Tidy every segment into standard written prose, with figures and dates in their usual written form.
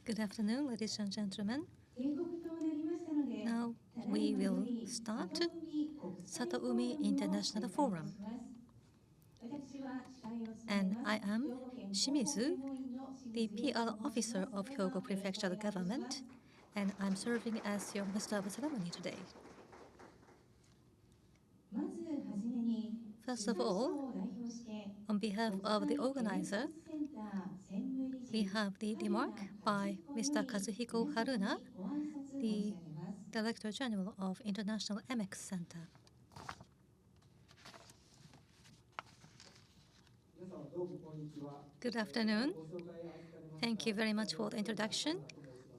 Good afternoon, ladies and gentlemen. Now we will start Satoumi International Forum. And I am Shimizu, the PR officer of Hyogo Prefectural Government, and I'm serving as your master of ceremony today. First of all, on behalf of the organizer, we have the remark by Mr. Kazuhiko Haruna, the Director General of International MX Center. Good afternoon. Thank you very much for the introduction.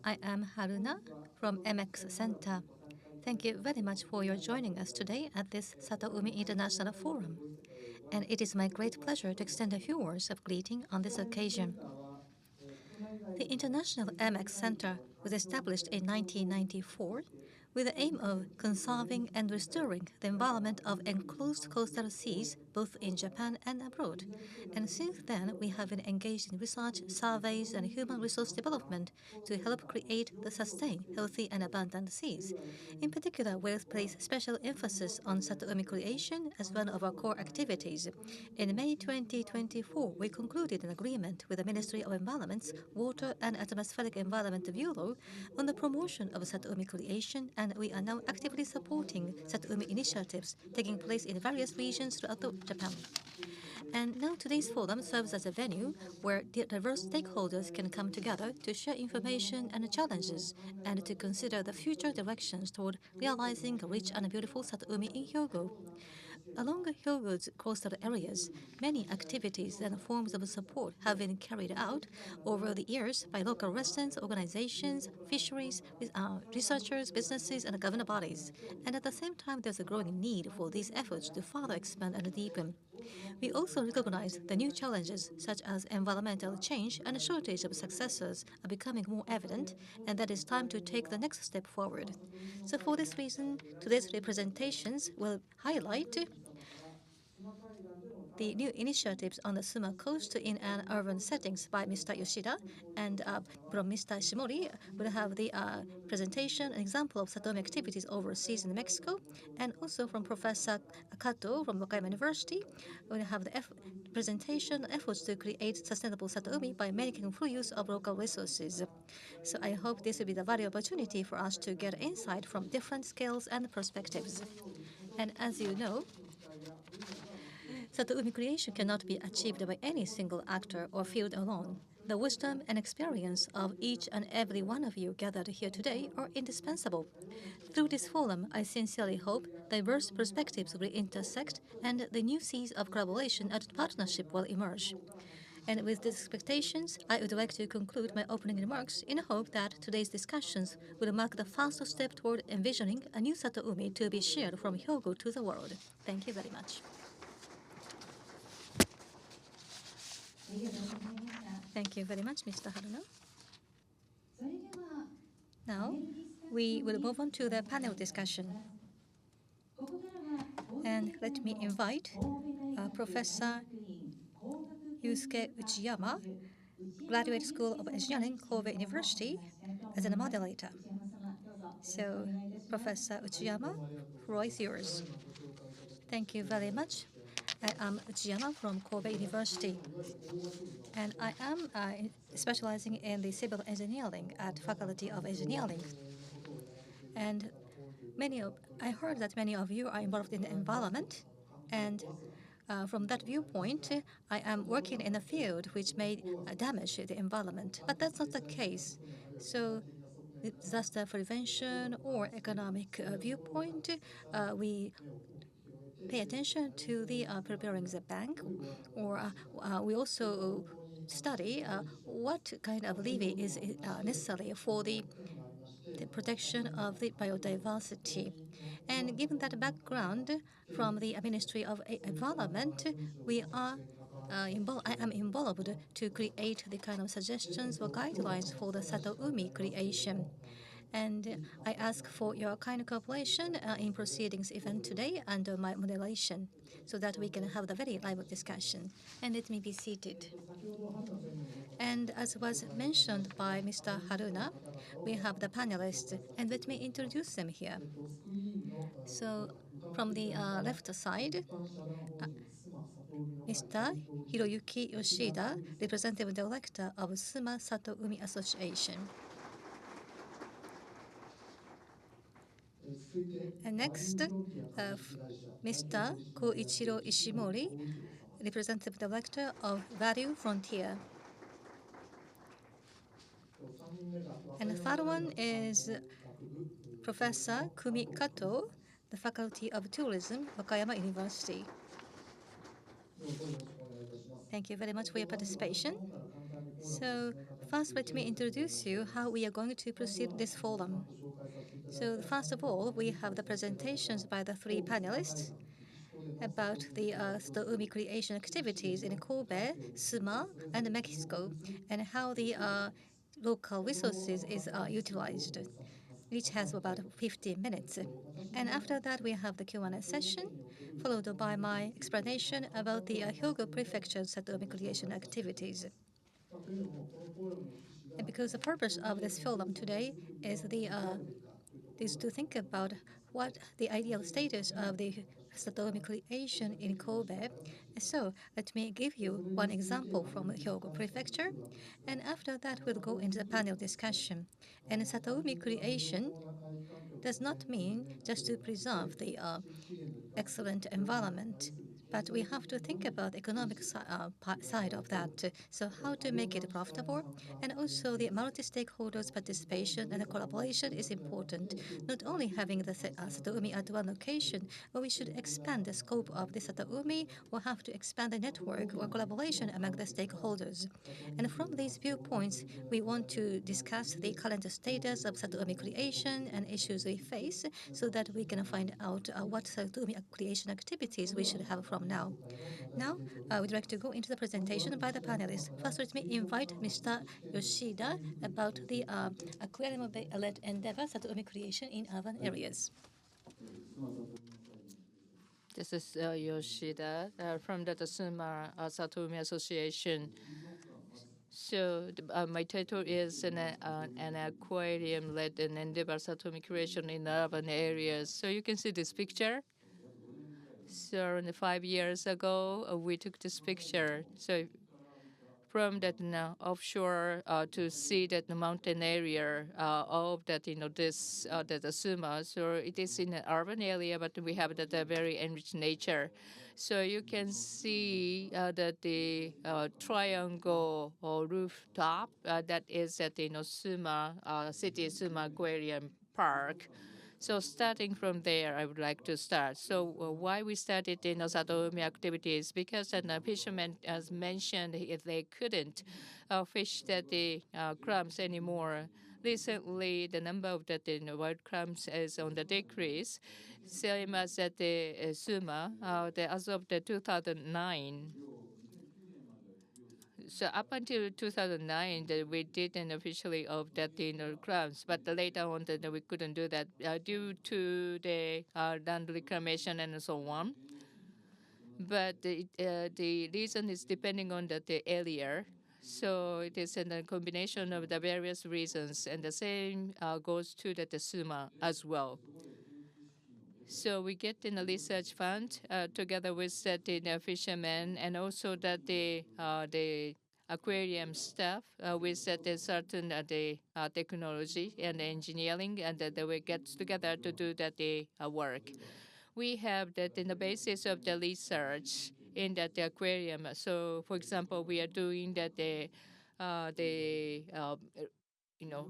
I am Haruna from MX Center. Thank you very much for your joining us today at this Satoumi International Forum. And it is my great pleasure to extend a few words of greeting on this occasion. The International MX Center was established in 1994 with the aim of conserving and restoring the environment of enclosed coastal seas, both in Japan and abroad. And since then, we have been engaged in research, surveys, and human resource development to help create the sustained, healthy, and abundant seas. In particular, we place special emphasis on Satoumi Creation as one of our core activities. In May 2024, we concluded an agreement with the Ministry of Environment's Water and Atmospheric Environment Bureau on the promotion of Satoumi Creation, and we are now actively supporting Satoumi initiatives taking place in various regions throughout Japan. And now today's forum serves as a venue where diverse stakeholders can come together to share information and challenges and to consider the future directions toward realizing a rich and beautiful Satoumi in Hyogo. Along Hyogo's coastal areas, many activities and forms of support have been carried out over the years by local residents, organizations, fisheries, researchers, businesses, and government bodies. And at the same time, there's a growing need for these efforts to further expand and deepen. We also recognize the new challenges, such as environmental change and a shortage of successors, are becoming more evident, and that it's time to take the next step forward. So for this reason, today's representations will highlight the new initiatives on the Suma coast in an urban settings by Mr. Yoshida, and from Mr. Shimori will have the presentation, an example of Satomi activities overseas in Mexico, and also from Professor Kato from Wakayama University, we'll have the presentation efforts to create sustainable Satomi by making full use of local resources. So I hope this will be the valuable opportunity for us to get insight from different scales and perspectives. And as you know, Satoumi creation cannot be achieved by any single actor or field alone. The wisdom and experience of each and every one of you gathered here today are indispensable. Through this forum, I sincerely hope diverse perspectives will intersect and the new seas of collaboration and partnership will emerge. And with these expectations, I would like to conclude my opening remarks in the hope that today's discussions will mark the first step toward envisioning a new Satoumi to be shared from Hyogo to the world. Thank you very much. Thank you very much, Mr. Haruna. Now, we will move on to the panel discussion. And let me invite Professor Yusuke Uchiyama, Graduate School of Engineering, Kobe University, as a moderator. So, Professor Uchiyama, the floor is yours. Thank you very much. I am Uchiyama from Kobe University, and I am specializing in the civil engineering at Faculty of Engineering. And I heard that many of you are involved in the environment, and from that viewpoint, I am working in a field which may damage the environment, but that's not the case. So, disaster prevention or economic viewpoint, we pay attention to the preparing the bank, or we also study what kind of levy is necessary for the protection of the biodiversity. And given that background from the Ministry of Environment, I am involved to create the kind of suggestions or guidelines for the Satoumi creation. And I ask for your kind cooperation in proceedings event today under my moderation, so that we can have the very lively discussion. And let me be seated. And as was mentioned by Mr. Haruna, we have the panelists, and let me introduce them here. So, from the left side, Mr. Hiroyuki Yoshida, Representative Director of Suma Satoumi Association. And next, Mr. Koichiro Ishimori, Representative Director of Value Frontier. And the third one is Professor Kumi Kato, the Faculty of Tourism, Wakayama University. Thank you very much for your participation. So first, let me introduce you how we are going to proceed this forum. So first of all, we have the presentations by the three panelists about the Satoumi creation activities in Kobe, Suma, and Mexico, and how the local resources is utilized. Each has about 15 minutes. And after that, we have the Q&A session, followed by my explanation about the Hyogo Prefecture's Satoumi creation activities. And because the purpose of this film today is to think about what the ideal status of the Satomi creation in Kobe. So let me give you one example from Hyogo Prefecture, and after that we'll go into the panel discussion. And Satomi creation does not mean just to preserve the excellent environment. But we have to think about the economic side of that. So how to make it profitable, and also the multi-stakeholders participation and collaboration is important. Not only having the Satoumi at one location, but we should expand the scope of the Satoumi, or have to expand the network or collaboration among the stakeholders. And from these viewpoints, we want to discuss the current status of Satoumi creation and issues we face, so that we can find out what Satoumi creation activities we should have from now. Now, I would like to go into the presentation by the panelists. First, let me invite Mr. Yoshida about the aquarium-led endeavor Satoumi creation in urban areas. This is Yoshida from the Tsuma Satoumi Association. So my title is an aquarium-led and endeavor Satoumi creation in urban areas. So you can see this picture. So 5 years ago, we took this picture. So from that offshore to see that the mountain area of that this the Suma. So it is in an urban area, but we have that very enriched nature. So you can see that the triangle or rooftop that is at Suma City Suma Aquarium Park. So starting from there, I would like to start. So why we started in Satoumi activities? Because the fishermen, as mentioned, if they couldn't fish the crabs anymore. Recently, the number of the wild crabs is on the decrease, same as at the Suma. As of the 2009. So up until 2009, we didn't officially of that crabs, but later on we couldn't do that due to the land reclamation and so on. But the reason is depending on the area. So it is a combination of the various reasons, and the same goes to the Suma as well. So we get in a research fund together with the fishermen, and also that the aquarium staff with the certain the technology and engineering, and that we get together to do that the work. We have that in the basis of the research in that the aquarium. So, for example, we are doing that the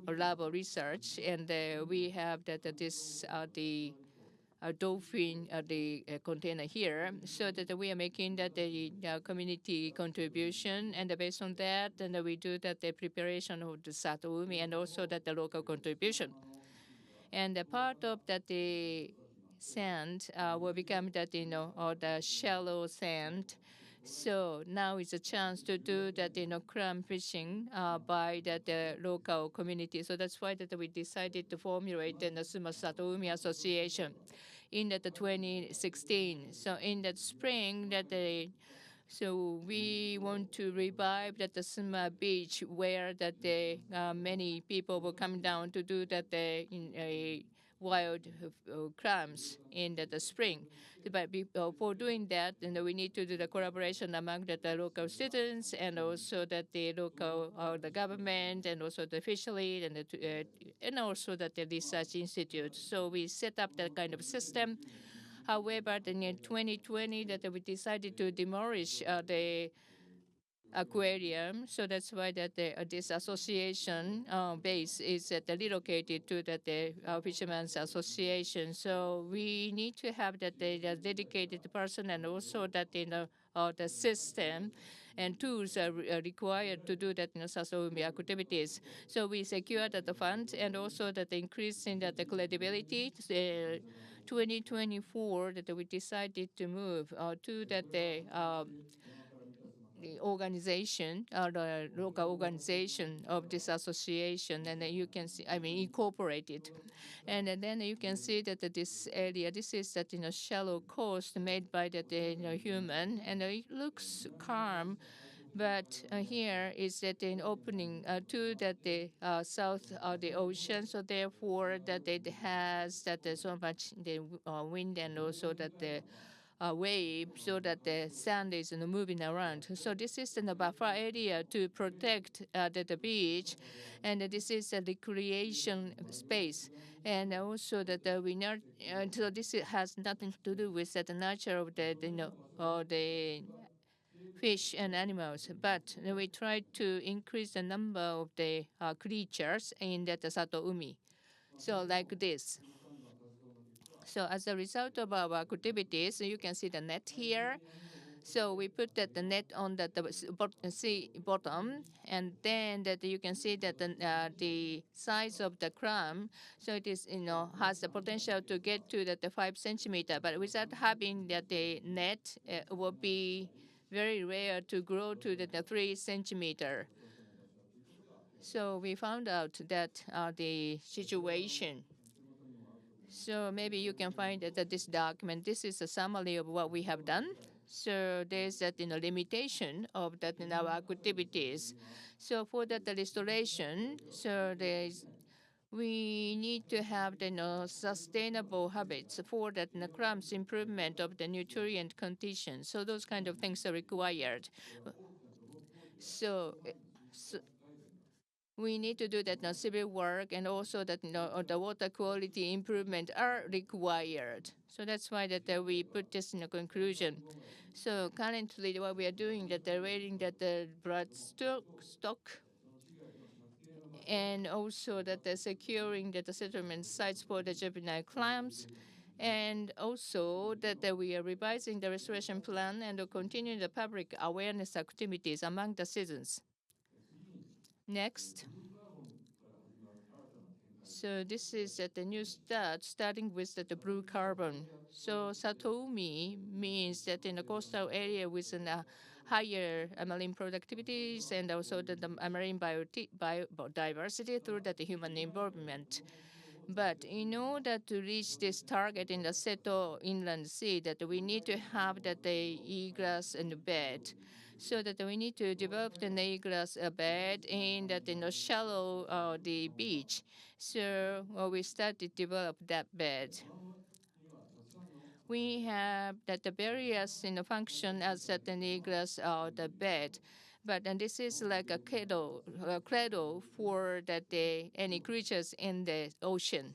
lab research, and we have that this the dolphin the container here, so that we are making that the community contribution, and based on that, then we do that the preparation of the Satoumi, and also that the local contribution. And the part of that the sand will become that or the shallow sand. So now is a chance to do that clam fishing by the local community. So that's why that we decided to formulate the Suma Satoumi Association in the 2016. So in that spring that the So we want to revive that the Suma beach where that many people will come down to do that in a wild clams in the spring. But for doing that, we need to do the collaboration among the local citizens and also that the local the government and also the fishery and also that the research institute. So we set up that kind of system. However, then in 2020, that we decided to demolish the aquarium. So that's why that this association base is relocated to the Fishermen's Association. So we need to have that the dedicated person and also that the system and tools are required to do that Sasawumi activities. So we secured that the fund and also that the increase in that the credibility. 2024 that we decided to move to that the organization, the local organization of this association, and then you can see, I mean, incorporated. And then you can see that this area, this is that shallow coast made by the human, and it looks calm, but here is that an opening to that the south of the ocean, so therefore that it has that so much the wind and also that the wave so that the sand is moving around. So this is the buffer area to protect the beach, and this is a recreation space. And also that we not, so this has nothing to do with the nature of the fish and animals, but we try to increase the number of the creatures in that Satoumi. So like this. So as a result of our activities, you can see the net here. So we put that the net on the sea bottom, and then that you can see that the size of the crumb. So it is has the potential to get to the 5 centimeter, but without having that the net will be very rare to grow to the 3 centimeter. So we found out that the situation. So maybe you can find that this document, this is a summary of what we have done. So there's that limitation of that in our activities. So for that the restoration, so we need to have the sustainable habits for that crumbs improvement of the nutrient conditions. So those kind of things are required. So, so we need to do that civil work and also that the water quality improvement are required. So that's why that we put this in a conclusion. So currently what we are doing that they're rating that the blood stock and also that they're securing that the settlement sites for the juvenile clams, and also that we are revising the restoration plan and continuing the public awareness activities among the citizens. Next. So this is the new start, starting with the blue carbon. So Satoumi means that in a coastal area with a higher marine productivities and also the marine biodiversity through the human involvement. But in order to reach this target in the Seto Inland Sea, that we need to have that the eelgrass and the bed. So that we need to develop the eelgrass bed in that in the shallow the beach. So we started to develop that bed. We have that the barriers in the function as that the eelgrass the bed. But and this is like a cradle for that any creatures in the ocean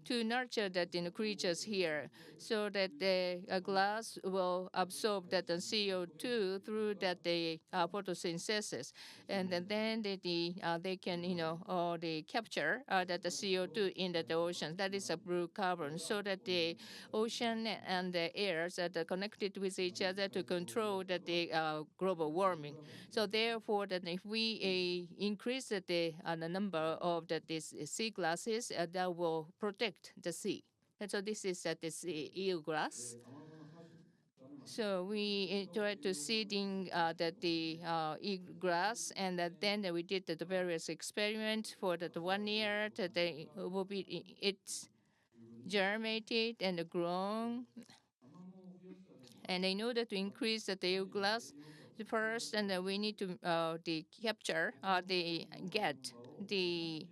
to nurture that in the creatures here so that the glass will absorb that the CO2 through that the photosynthesis, and then they can or they capture that the CO2 in the ocean. That is a blue carbon, so that the ocean and the airs are connected with each other to control that the global warming. So therefore, that if we increase the number of these sea grasses, that will protect the sea. And so this is the sea eelgrass. So we tried to seeding the eelgrass, and then we did the various experiments for the 1 year. That they will be it's germinated and grown. And in order to increase the eelgrass, First, and we need to capture the get the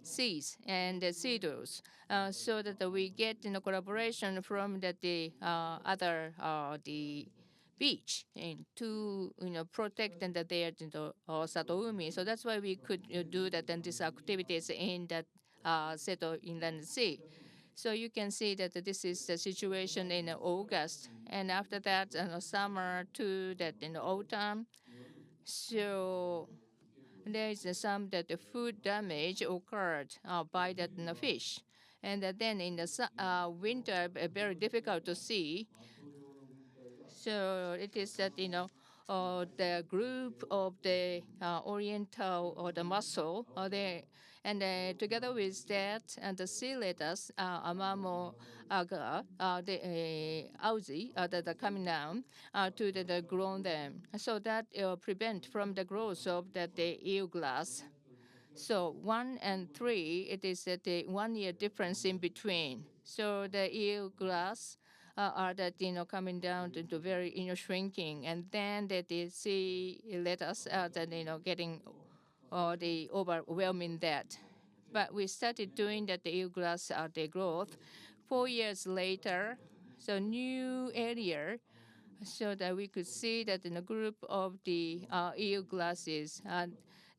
seeds and the seeders, so that we get collaboration from the other the beach and to protect and their Satoumi. So that's why we could do that and these activities in that Seto Inland Sea. So you can see that this is the situation in August, and after that, in the summer to that in the autumn. So there is some that the food damage occurred by that fish, and then in the winter, very difficult to see. So it is that the group of the oriental or the mussel they and together with that and the sea lettuce amamo agar the algae that are coming down to the grown them, so that prevent from the growth of that the eelgrass. So 1 and 3, it is that the 1 year difference in between. So the eelgrass are that coming down to very shrinking, and then that the sea lettuce that getting the overwhelming that. But we started doing that the eelgrass the growth 4 years later. So new area, so that we could see that in a group of the eel glasses,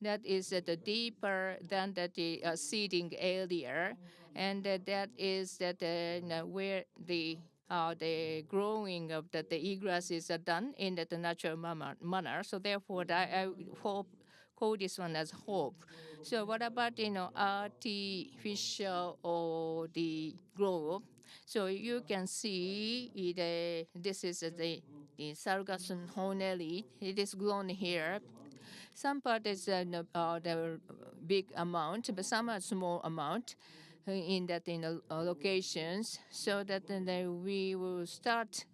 that is the deeper than the seeding area, and that is that where the growing of the eelgrasses are done in the natural manner. So therefore, I hope call this one as hope. So what about artificial or the growth? So you can see this is the Sargassum hornelli. It is grown here. Some part is the big amount, but some are small amount in that in the locations, so that we will start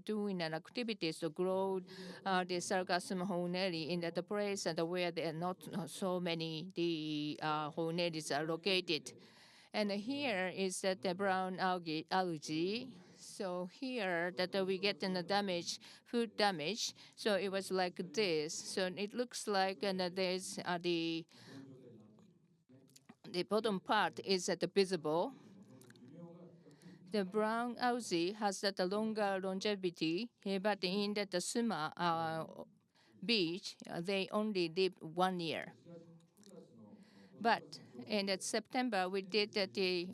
doing an activities to grow the Sargassum hornelli in that place and where there are not so many the hornellis are located. And here is that the brown algae. So here that we get in the damage, food damage. So it was like this. So it looks like and there's the bottom part is at the visible. The brown algae has that longer longevity, but in that the Suma beach, they only live 1 year. But in that September, we did the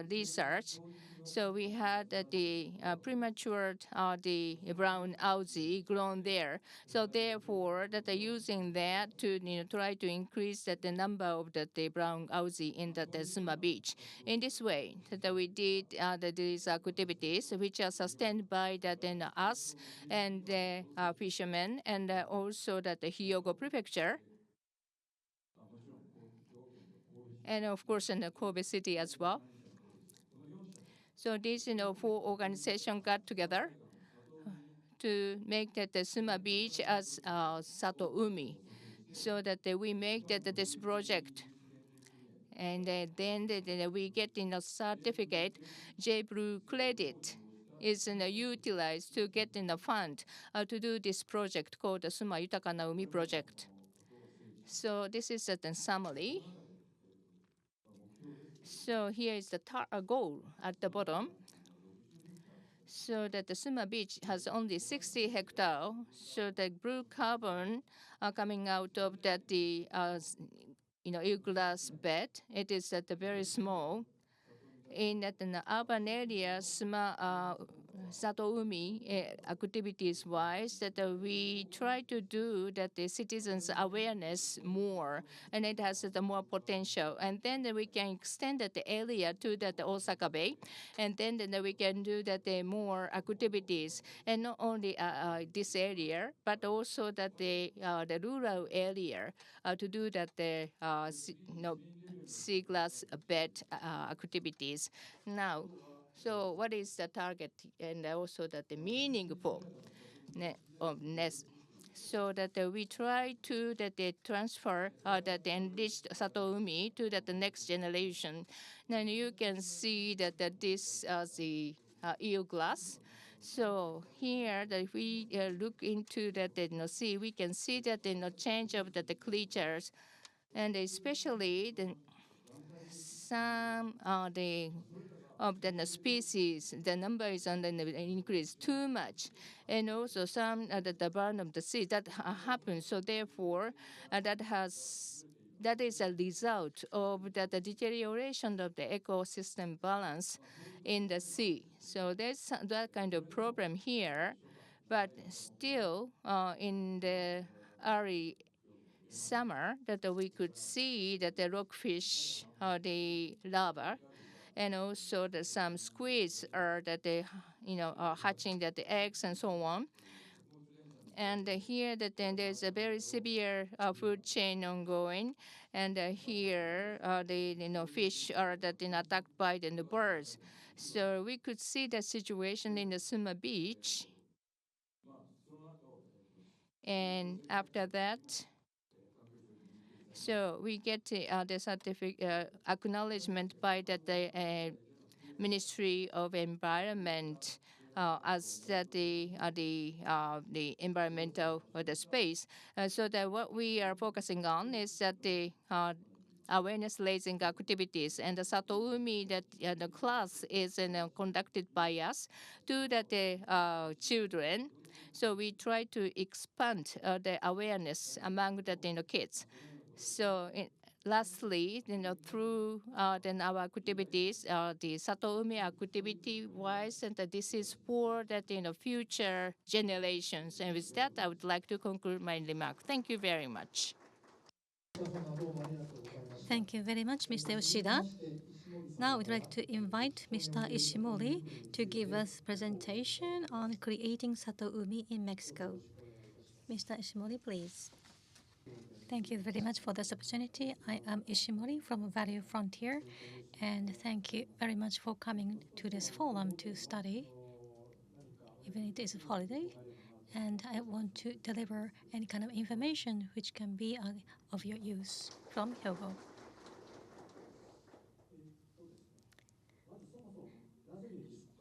research. So we had the premature the brown algae grown there. So therefore, that using that to try to increase the number of the brown algae in the Suma beach. In this way, that we did these activities, which are sustained by that us and the fishermen, and also that the Hyogo Prefecture, and of course in the Kobe City as well. So these, four organizations got together to make that the Suma Beach as Satoumi, so that we make that this project. And then we get a certificate, JBlue credit is utilized to get in the fund to do this project called the Suma Yutaka na Umi project. So this is the summary. So here is the goal at the bottom. So that the Suma Beach has only 60 hectares. So the blue carbon coming out of that the eelgrass bed, it is at the very small. In that in the urban areas, Satoumi activities wise, that we try to do that the citizens awareness more, and it has the more potential. And then we can extend that the area to that Osaka Bay, and then we can do that the more activities, and not only this area, but also that the rural area to do that the sea glass bed activities. Now, so what is the target and also that the meaningful of nest? So that we try to that they transfer that enriched Satoumi to that the next generation. Then you can see that this the eel glass. So here, that if we look into that, sea, we can see that change of the creatures, and especially some of the species, the number is on the increase too much, and also some the burn of the sea that happens. So therefore, that is a result of the deterioration of the ecosystem balance in the sea. So there's that kind of problem here, but still in the early summer that we could see that the rockfish, the larvae, and also that some squids are that they, are hatching that the eggs and so on. And here that then there's a very severe food chain ongoing, and here the fish are that attacked by the birds. So we could see the situation in the Suma Beach, and after that. So we get the certificate acknowledgement by the Ministry of Environment as that the environmental the space. So that what we are focusing on is that the awareness raising activities, and the Satoumi that the class is conducted by us to the children. So we try to expand the awareness among the kids. So lastly, through then our activities, the Satoumi activity wise, and this is for that future generations. And with that, I would like to conclude my remark. Thank you very much. Thank you very much, Mr. Yoshida. Now we'd like to invite Mr. Ishimori to give us presentation on creating Satoumi in Mexico. Mr. Ishimori, please. Thank you very much for this opportunity. I am Ishimori from Value Frontier, and thank you very much for coming to this forum to study, even it is a holiday. And I want to deliver any kind of information which can be of your use from Hyogo.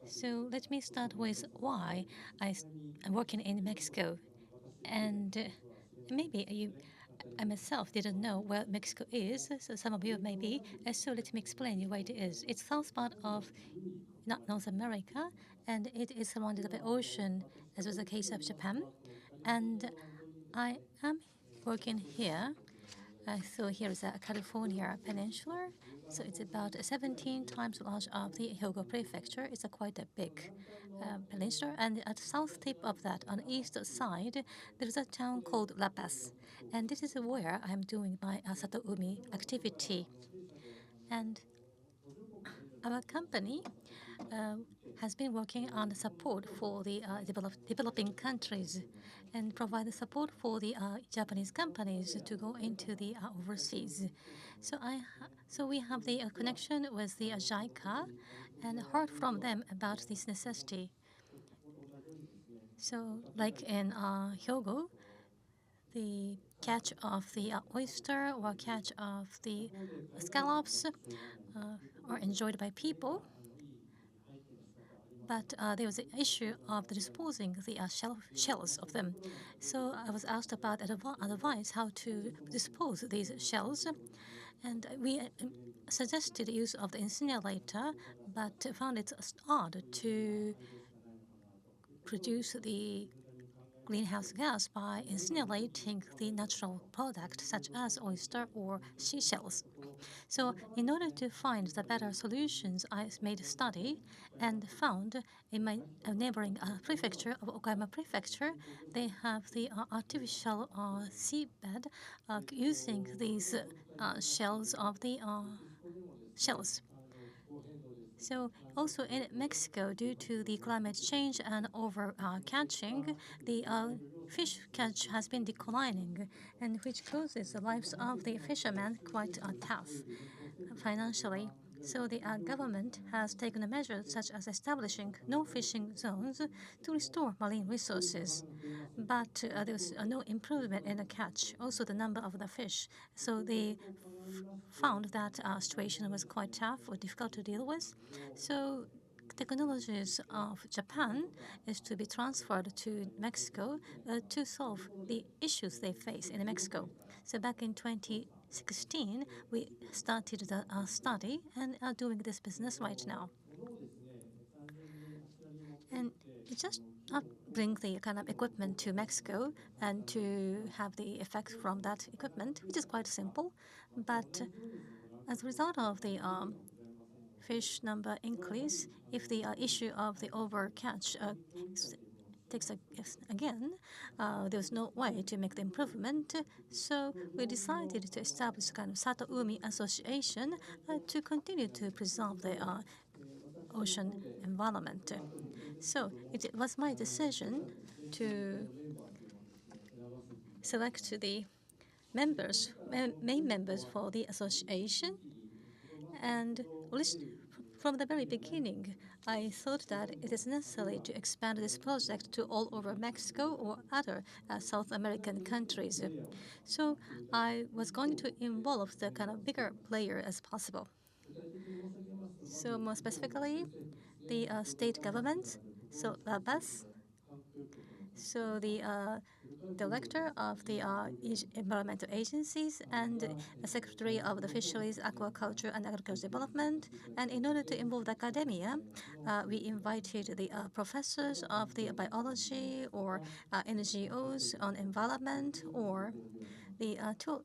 So let me start with why I'm working in Mexico. And maybe I myself didn't know where Mexico is, so some of you maybe. So let me explain you where it is. It's south part of North America, and it is surrounded by ocean, as was the case of Japan. And I am working here. So here is a California peninsula. So it's about 17 times large of the Hyogo Prefecture. It's a quite a big peninsula. And at the south tip of that, on the east side, there is a town called La Paz. And this is where I'm doing my Satoumi activity. And our company has been working on support for the developing countries and provide the support for the Japanese companies to go into the overseas. So we have the connection with the JICA and heard from them about this necessity. So like in Hyogo, the catch of the oyster or catch of the scallops are enjoyed by people. But there was an issue of the disposing the shells of them. So I was asked about advice how to dispose these shells, and we suggested the use of the incinerator, but found it odd to produce the greenhouse gas by incinerating the natural product such as oyster or seashells. So in order to find the better solutions, I made a study and found in my neighboring prefecture of Okayama Prefecture, they have the artificial seabed using these shells of the shells. So also in Mexico, due to the climate change and over catching, the fish catch has been declining, and which causes the lives of the fishermen quite tough financially. So the government has taken measures such as establishing no fishing zones to restore marine resources. But there's no improvement in the catch, also the number of the fish. So they found that situation was quite tough or difficult to deal with. So technologies of Japan is to be transferred to Mexico to solve the issues they face in Mexico. So back in 2016, we started the study and are doing this business right now. And it's just not bring the kind of equipment to Mexico and to have the effect from that equipment, which is quite simple. But as a result of the fish number increase, if the issue of the overcatch takes again, there's no way to make the improvement. So we decided to establish a kind of Satoumi Association to continue to preserve the ocean environment. So it was my decision to select the main members for the association. And from the very beginning, I thought that it is necessary to expand this project to all over Mexico or other South American countries. So I was going to involve the kind of bigger player as possible. So more specifically, the state governments, so LABAS, so the director of the environmental agencies and the secretary of the fisheries, aquaculture, and agriculture development. And in order to involve the academia, we invited the professors of the biology or NGOs on environment or the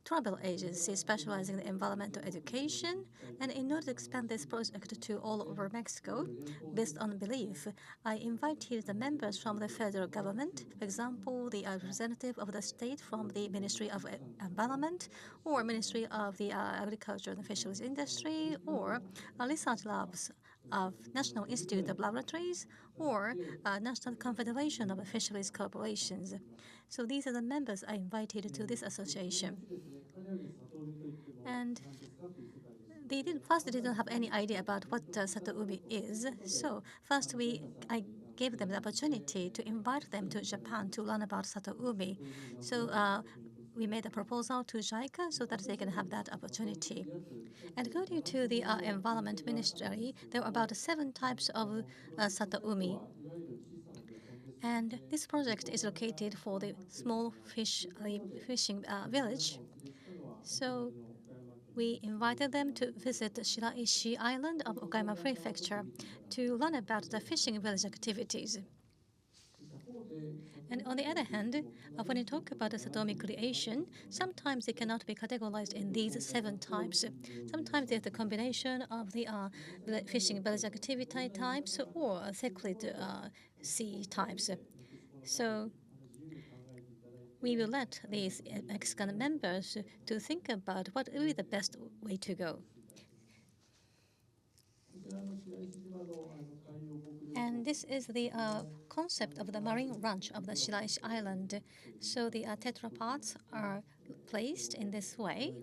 tribal agency specializing in environmental education. And in order to expand this project to all over Mexico, based on belief, I invited the members from the federal government, for example, the representative of the state from the Ministry of Environment or Ministry of the Agriculture and Fisheries Industry or research labs of National Institute of Laboratories or National Confederation of Fisheries Corporations. So these are the members I invited to this association. And they didn't have any idea about what Satoumi is. So first I gave them the opportunity to invite them to Japan to learn about Satoumi. So we made a proposal to JICA so that they can have that opportunity. And according to the Environment Ministry, there are about 7 types of Satoumi. And this project is located for the small fishing village. So we invited them to visit Shiraishi Island of Okayama Prefecture to learn about the fishing village activities. And on the other hand, when you talk about the Satoumi creation, sometimes it cannot be categorized in these 7 types. Sometimes there's a combination of the fishing village activity types or cyclid sea types. So we will let these Mexican members to think about what will be the best way to go. And this is the concept of the marine ranch of the Shiraishi Island. So the tetrapods are placed in this way.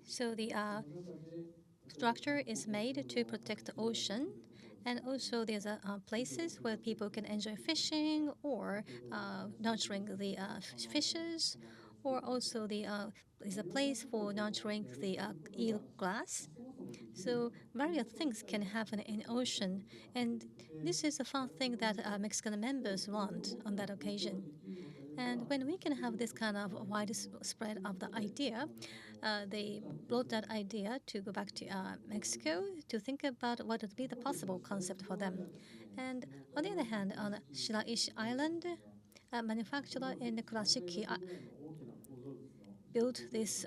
So the structure is made to protect the ocean. And also there's places where people can enjoy fishing or nurturing the fishes, or also is a place for nurturing the eel glass. So various things can happen in ocean, and this is a fun thing that Mexican members want on that occasion. And when we can have this kind of widespread of the idea, they brought that idea to go back to Mexico to think about what would be the possible concept for them. And on the other hand, on Shiraishi Island, a manufacturer in Kurashiki built this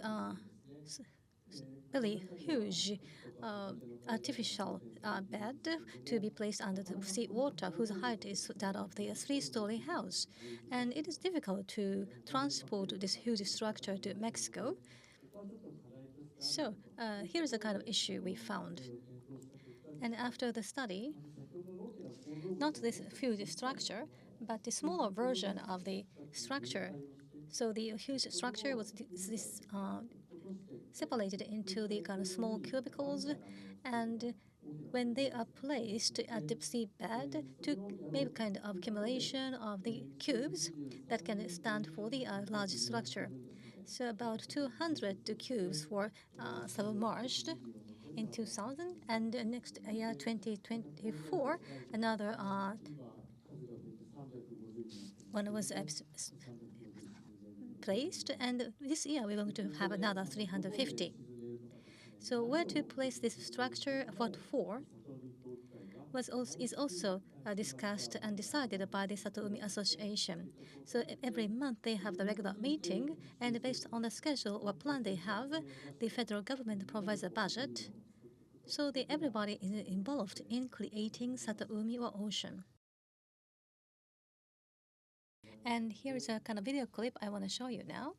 really huge artificial bed to be placed under the sea water, whose height is that of the 3-story house. And it is difficult to transport this huge structure to Mexico. So here is the kind of issue we found. And after the study, not this huge structure, but the smaller version of the structure. So the huge structure was separated into the kind of small cubicles, and when they are placed at the seabed to make kind of accumulation of the cubes that can stand for the large structure. So about 200 cubes were submerged in 2000, and next year 2024 another one was placed, and this year we're going to have another 350. So where to place this structure, what for, is also discussed and decided by the Satoumi Association. So every month they have the regular meeting, and based on the schedule or plan they have, the federal government provides a budget. So everybody is involved in creating Satoumi or ocean. And here is a kind of video clip I want to show you now.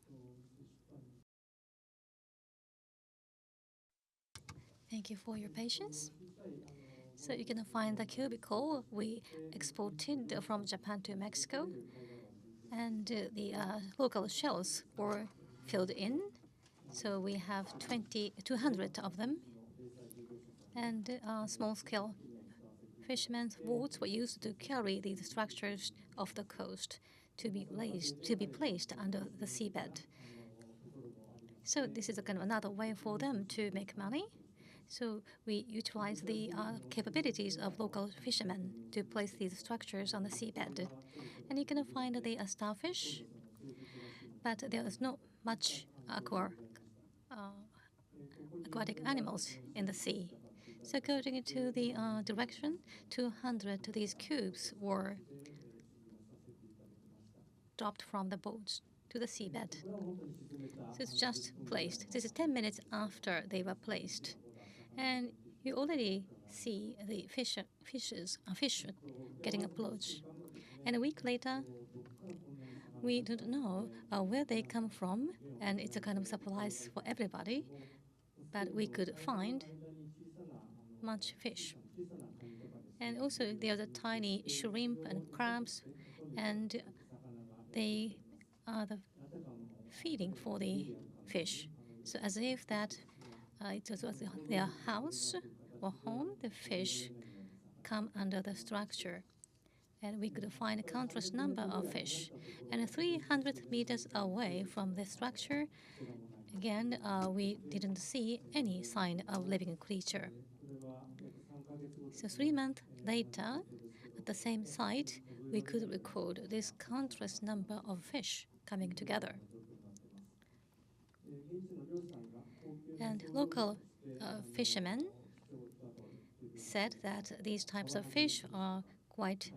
Thank you for your patience. So you can find the cubicle we exported from Japan to Mexico, and the local shells were filled in. So we have 200 of them, and small-scale fishermen's boats were used to carry these structures off the coast to be placed under the seabed. So this is a kind of another way for them to make money. So we utilize the capabilities of local fishermen to place these structures on the seabed. And you can find the starfish, but there is not much aquatic animals in the sea. So according to the direction, 200 of these cubes were dropped from the boats to the seabed. So it's just placed. This is 10 minutes after they were placed. And you already see the fish getting approached. And a week later, we don't know where they come from, and it's a kind of surprise for everybody, but we could find much fish. And also there's a tiny shrimp and crabs, and they are the feeding for the fish. So as if that it was their house or home, the fish come under the structure. And we could find a countless number of fish. And 300 meters away from the structure, again, we didn't see any sign of living creature. So 3 months later, at the same site, we could record this countless number of fish coming together. And local fishermen said that these types of fish are quite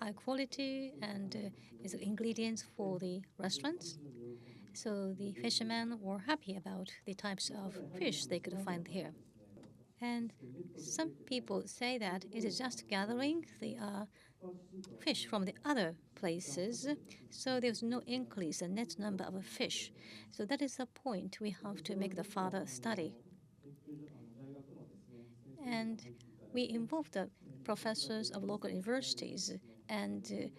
high quality and is ingredients for the restaurants. So the fishermen were happy about the types of fish they could find here. And some people say that it is just gathering the fish from the other places, so there's no increase in net number of fish. So that is the point we have to make the further study. And we involved the professors of local universities and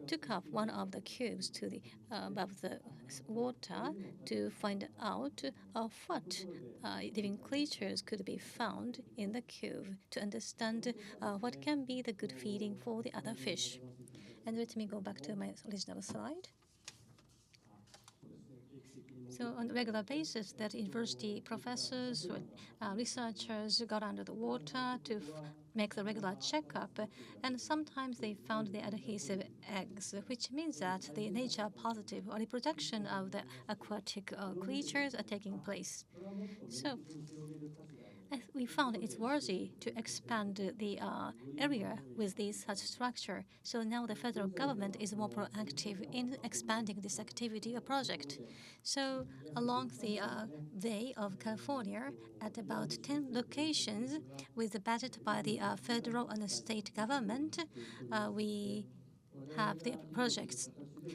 took up one of the cubes to the above the water to find out what living creatures could be found in the cube to understand what can be the good feeding for the other fish. And let me go back to my original slide. So on a regular basis, that university professors or researchers got under the water to make the regular checkup, and sometimes they found the adhesive eggs, which means that the nature positive or reproduction of the aquatic creatures are taking place. So we found it's worthy to expand the area with this such structure. So now the federal government is more proactive in expanding this activity or project. So along the Bay of California, at about 10 locations, with the budget by the federal and the state government, we have the projects.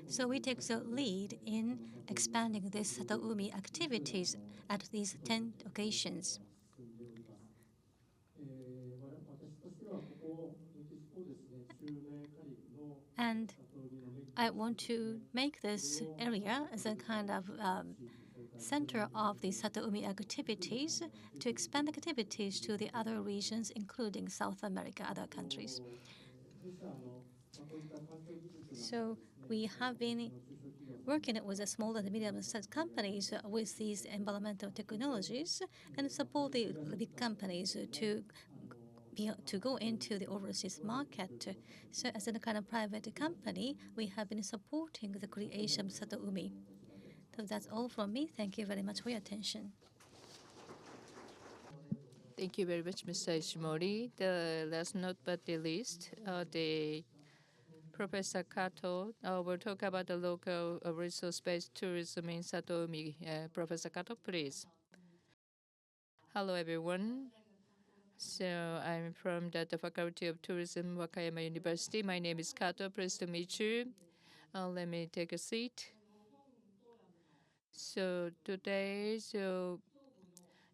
So we take the lead in expanding this Satoumi activities at these 10 occasions. And I want to make this area as a kind of center of the Satoumi activities to expand activities to the other regions, including South America, other countries. So we have been working with the small and medium-sized companies with these environmental technologies and support the big companies to go into the overseas market. So as a kind of private company, we have been supporting the creation of Satoumi. So that's all from me. Thank you very much for your attention. Thank you very much, Mr. Ishimori. The last not but the least, the Professor Kato will talk about the local resource-based tourism in Satoumi. Professor Kato, please. Hello, everyone. So I'm from the Faculty of Tourism, Wakayama University. My name is Kato. Pleased to meet you. Let me take a seat. So today,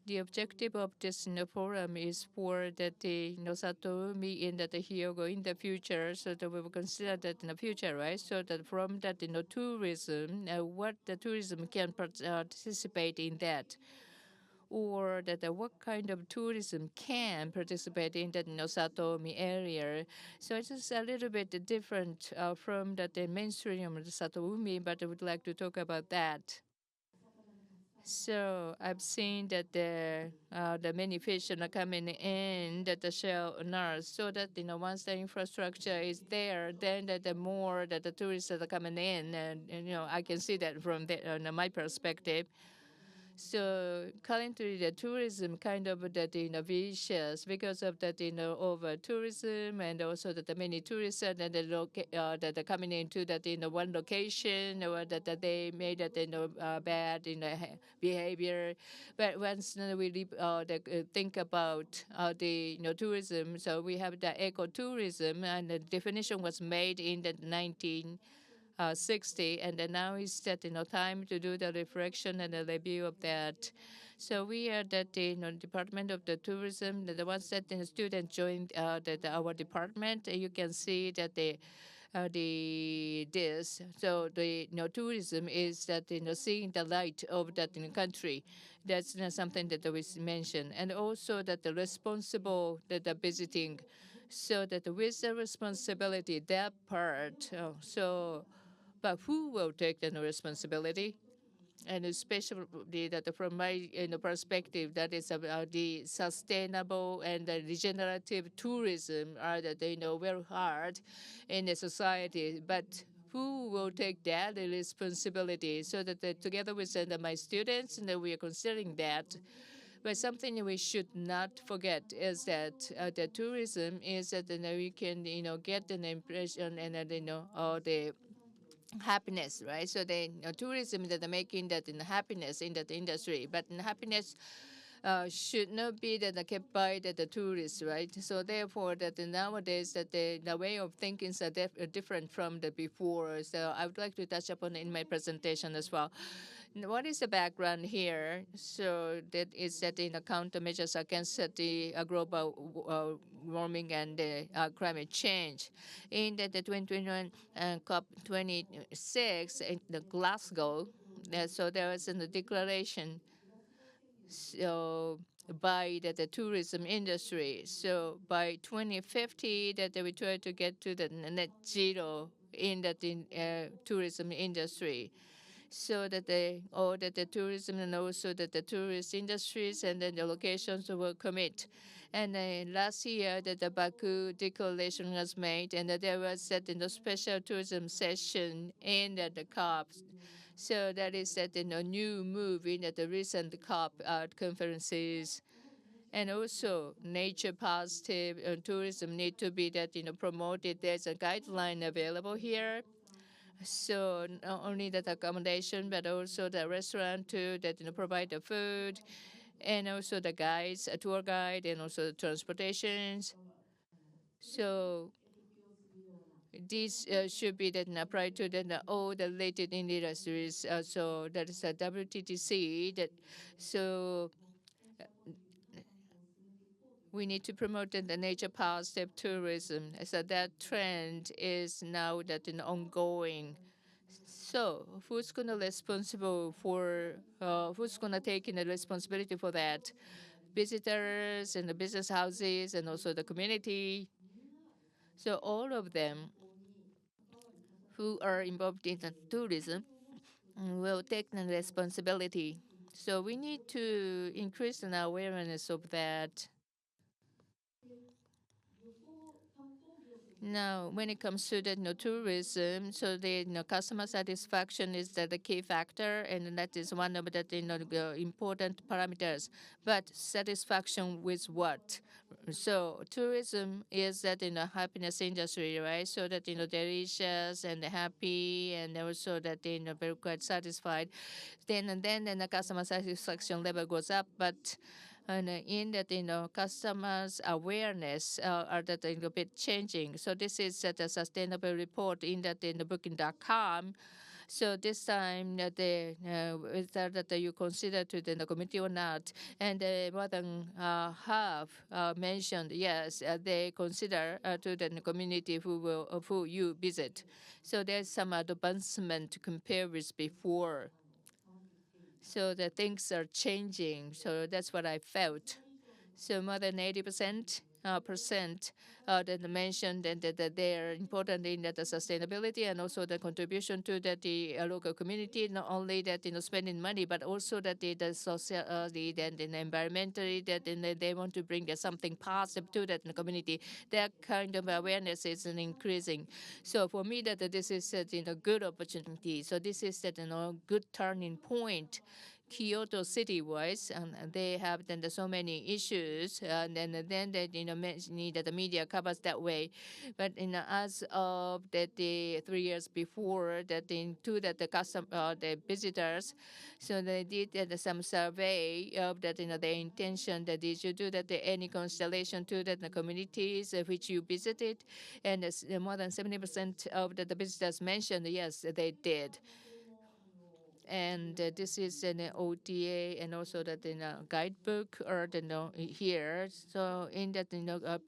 the objective of this forum is for that the Satoumi in that the Hyogo in the future, so that we will consider that in the future, right? So that from that tourism, what the tourism can participate in that, or that what kind of tourism can participate in that Satoumi area. So it's just a little bit different from that the mainstream of the Satoumi, but I would like to talk about that. So I've seen that the many fish are coming in that the shell nurse, so that once the infrastructure is there, then that the more that the tourists are coming in, and I can see that from my perspective. So currently, the tourism kind of that vicious because of that over tourism, and also that the many tourists and that are coming into that one location, or that they made that bad behavior. But once we think about the tourism, so we have the ecotourism, and the definition was made in the 1960, and then now is that time to do the reflection and the review of that. So we are that the Department of the Tourism, the ones that the students joined our department. You can see that the this. So the tourism is that seeing the light of that country. That's something that we mentioned, and also that the responsible that the visiting, so that with the responsibility that part. But who will take the responsibility? And especially that from my perspective, that is about the sustainable and the regenerative tourism are that very hard in the society. But who will take that responsibility? So that together with my students, and we are considering that. But something we should not forget is that the tourism is that we can get an impression and the happiness, right? So the tourism that are making that in happiness in that industry, but in happiness should not be that kept by the tourists, right? So therefore, that nowadays that the way of thinking is different from the before. So I would like to touch upon in my presentation as well. What is the background here? So that is that in the countermeasures against the global warming and climate change. In the 2021 COP26 in the Glasgow, so there was a declaration so by the tourism industry. So by 2050, that we try to get to the net zero in that tourism industry. So that the tourism and also that the tourist industries and then the locations will commit. And last year that the Baku declaration was made, and that there was set in the special tourism session in the COP. So that is that a new move in the recent COP conferences. And also, nature positive tourism need to be that promoted. There's a guideline available here. So not only that accommodation, but also the restaurant too that provide the food, and also the guides, a tour guide, and also the transportations. So these should be then applied to then all the related industries. So that is a WTTC. That so we need to promote the nature positive tourism. So that trend is now that ongoing. So who's gonna responsible for who's gonna take in the responsibility for that? Visitors and the business houses and also the community. So all of them who are involved in the tourism will take the responsibility. So we need to increase an awareness of that. Now, when it comes to the tourism, so the customer satisfaction is the key factor, and that is one of the important parameters. But satisfaction with what? So tourism is that in the happiness industry, right? So that delicious and happy, and also that very quite satisfied. Then the customer satisfaction level goes up, but and in that customers awareness are that a bit changing. So this is the sustainable report in that in the booking.com. So this time whether that you consider to the committee or not, and more than half mentioned yes, they consider to the community who you visit. So there's some advancement to compare with before. So the things are changing. So that's what I felt. So more than 80% that mentioned that they are important in that the sustainability and also the contribution to that the local community. Not only that spending money, but also that the social, the environmentally that they want to bring something positive to that community. That kind of awareness is increasing. So for me, that this is a good opportunity. So this is that good turning point. Kyoto city-wise, and they have then so many issues, and then that need that the media covers that way. But as of that the 3 years before that into that the visitors, so they did some survey of that their intention that they should do that any constellation to that the communities which you visited, and more than 70% of the visitors mentioned yes they did. And this is an OTA and also that in a guidebook or here. So in that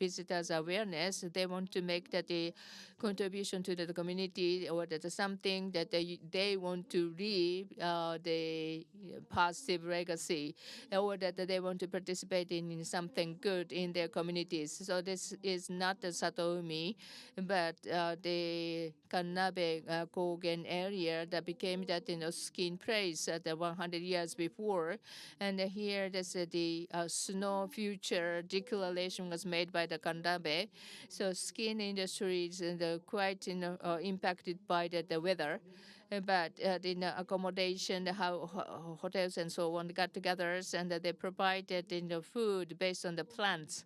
visitors awareness, they want to make that a contribution to the community or that something that they want to leave the positive legacy, or that they want to participate in something good in their communities. So this is not the Satoumi, but the Kanabe Kogen area that became that skin place the 100 years before. And here the snow future declaration was made by the Kanabe. So skin industry is quite impacted by the weather. But the accommodation, how hotels and so on got together, and they provided food based on the plants.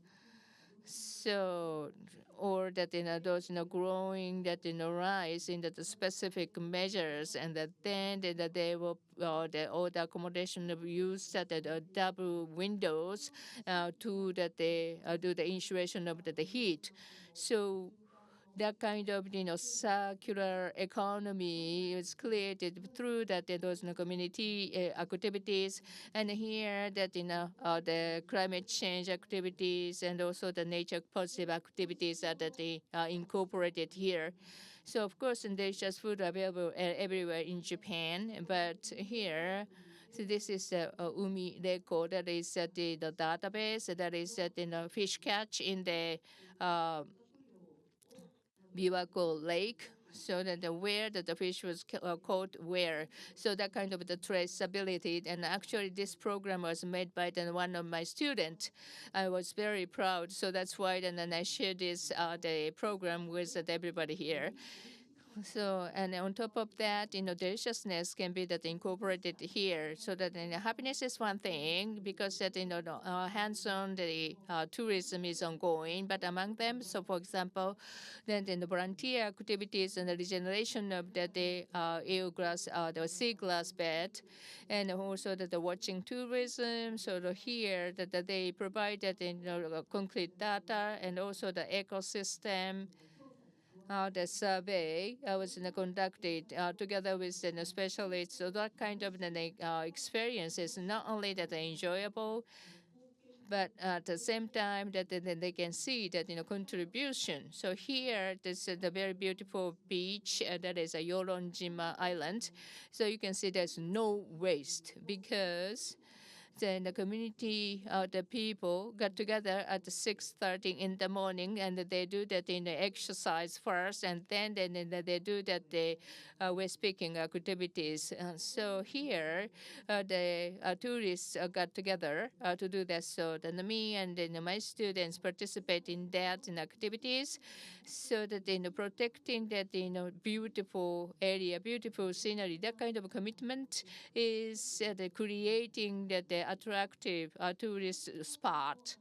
So, or that those growing that rice in the specific measures, and that then that they will all the accommodation will use that double windows to that they do the insulation of the heat. So that kind of circular economy is created through that those community activities, and here that the climate change activities and also the nature positive activities are that they incorporated here. So of course, and there's just food available everywhere in Japan, but here. So this is the Umi Reko, that is the database, that is fish catch in the Biwako Lake, so that where that the fish was caught where. So that kind of the traceability. And actually this program was made by one of my students. I was very proud. So that's why then I shared this the program with everybody here. So, and on top of that, deliciousness can be that incorporated here. So that happiness is one thing, because that hands-on the tourism is ongoing. But among them, so for example, then in the volunteer activities and the regeneration of the eelgrass, the sea glass bed, and also the watching tourism. So here that they provided concrete data, and also the ecosystem. The survey was conducted together with the specialists. So that kind of experience is not only that enjoyable, but at the same time that they can see that contribution. So here, this is the very beautiful beach that is a Yoronjima Island. So you can see there's no waste, because Then the community, the people got together at 6:30 in the morning, and they do that in the exercise first, and then they do that the way speaking activities. So here, the tourists got together to do that. So then me and then my students participate in that in activities, so that protecting that beautiful area, beautiful scenery. That kind of commitment is creating that the attractive tourist spot.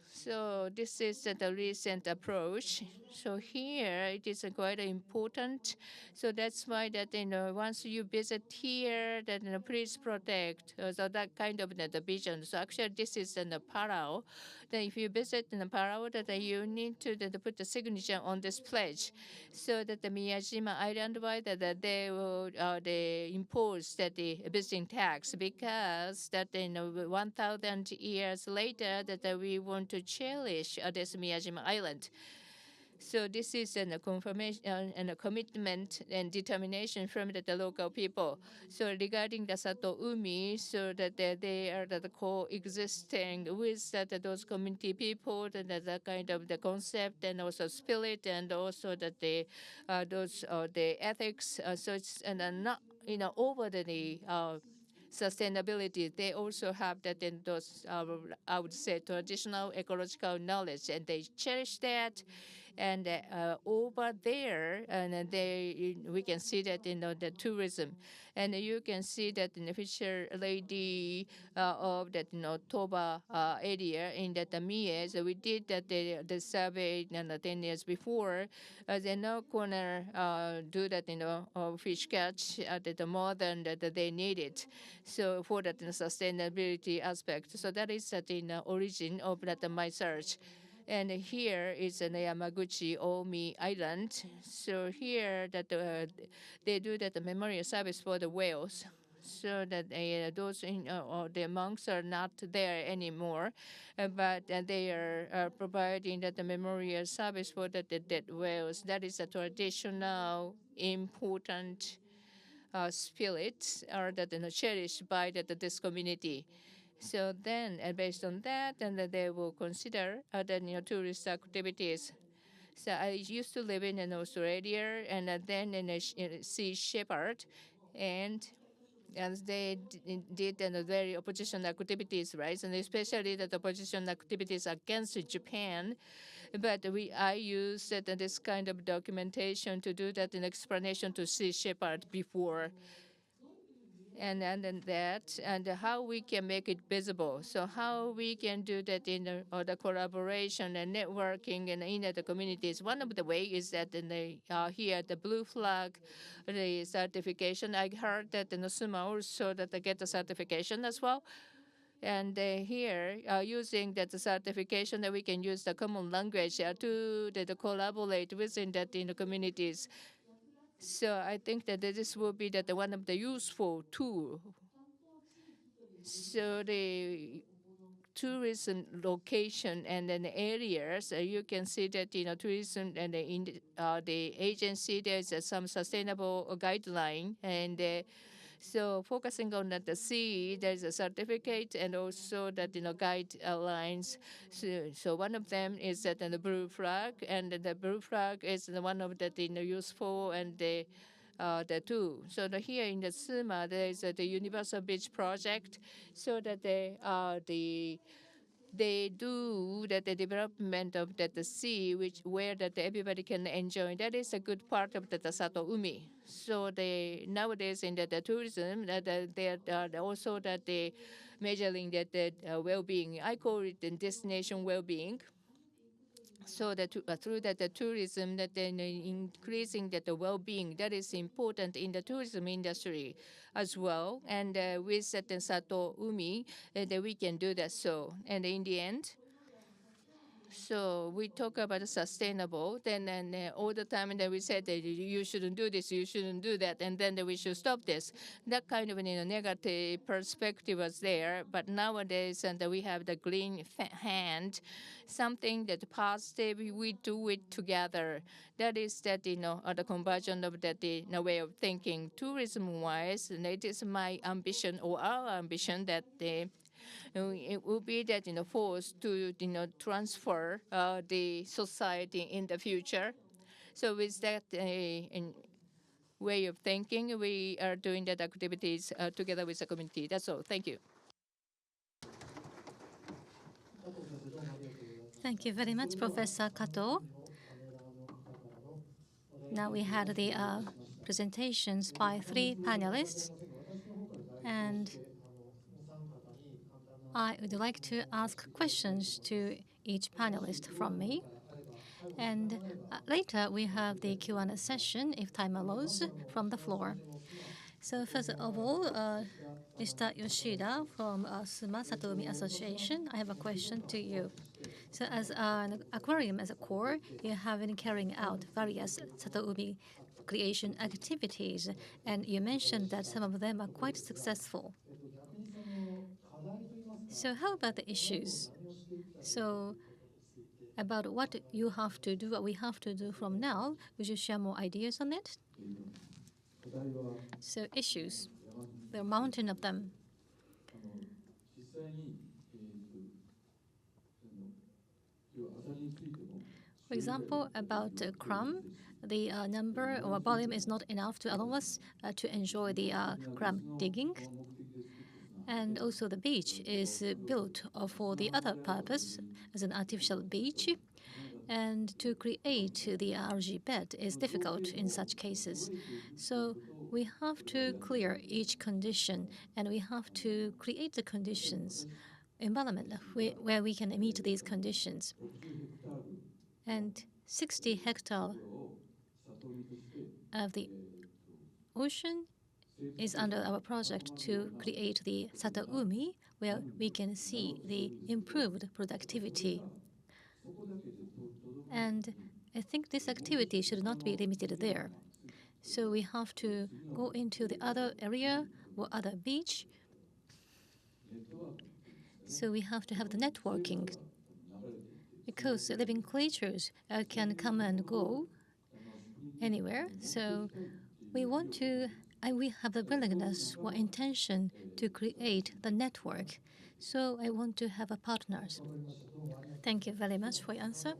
So this is the recent approach. So here it is quite important. So that's why that once you visit here, then please protect. So that kind of the vision. So actually this is in the parallel. Then if you visit in the parallel, that you need to put the signature on this pledge, so that the Miyajima Island wide that they will they impose that the visiting tax, because that in 1,000 years later that we want to cherish this Miyajima Island. So this is a confirmation and a commitment and determination from the local people. So regarding the Satoumi, so that they are the coexisting with those community people, the kind of the concept and also spirit, and also that those the ethics. So it's not over the sustainability. They also have that in those, I would say, traditional ecological knowledge, and they cherish that. And over there, and we can see that in the tourism, and you can see that in the Fisher Lady of that Toba area in that Mie. So we did that the survey 10 years before. They now gonna do that fish catch at the more than that they need it. So for that sustainability aspect. So that is the origin of that my search. And here is in Yamaguchi Omi Island. So here that they do that memorial service for the whales, so that those the monks are not there anymore, but they are providing that the memorial service for the dead whales. That is a traditional important spirit, or that cherished by this community. So then, based on that, and they will consider the tourist activities. So I used to live in Australia, and then in Sea Shepherd, and they did very opposition activities, right? And especially the opposition activities against Japan. But I used this kind of documentation to do that in explanation to Sea Shepherd before, and then that, and how we can make it visible. So how we can do that in the collaboration and networking and in the communities. One of the way is that in here the blue flag, the certification. I heard that in Suma also that they get the certification as well. And here, using that certification, that we can use the common language to collaborate within that in the communities. So I think that this will be that one of the useful tool. So the tourism location and then areas, you can see that tourism and in the agency there's some sustainable guideline, and so focusing on the sea, there's a certificate and also that guidelines. So one of them is that the blue flag, and the blue flag is the one of the useful and the two. So here in the Suma, there is the Universal Beach Project, so that they do that the development of the sea, where that everybody can enjoy. That is a good part of the Satoumi. So they nowadays in the tourism that they are also that they measuring that the well-being. I call it the destination well-being. So that through that the tourism, that then increasing that the well-being, that is important in the tourism industry as well. And with that Sato Umi, that we can do that. So, and in the end, So we talk about sustainable, then all the time, and then we said that you shouldn't do this, you shouldn't do that, and then we should stop this. That kind of negative perspective was there, but nowadays, and we have the green hand, something that positive. We do it together. That is that the conversion of that way of thinking. Tourism-wise, and it is my ambition or our ambition that it will be that forced to transfer the society in the future. So with that way of thinking, we are doing that activities together with the community. That's all. Thank you. Thank you very much, Professor Kato. Now we had the presentations by three panelists, and I would like to ask questions to each panelist from me. And later we have the Q&A session, if time allows, from the floor. So first of all, Mr. Yoshida from Suma Satoumi Association, I have a question to you. So as an aquarium as a core, you have been carrying out various Satoumi creation activities, and you mentioned that some of them are quite successful. So how about the issues? So about what you have to do, what we have to do from now, would you share more ideas on it? So issues, there are a mountain of them. For example, about crumb, the number or volume is not enough to allow us to enjoy the crumb digging. And also the beach is built for the other purpose as an artificial beach. And to create the algae bed is difficult in such cases. So we have to clear each condition, and we have to create the conditions, environment where we can meet these conditions. And 60 hectares of the ocean is under our project to create the Satoumi, where we can see the improved productivity. And I think this activity should not be limited there. So we have to go into the other area or other beach. So we have to have the networking because living creatures can come and go anywhere. So we want to, we have the willingness or intention to create the network. So I want to have a partners. Thank you very much for your answer.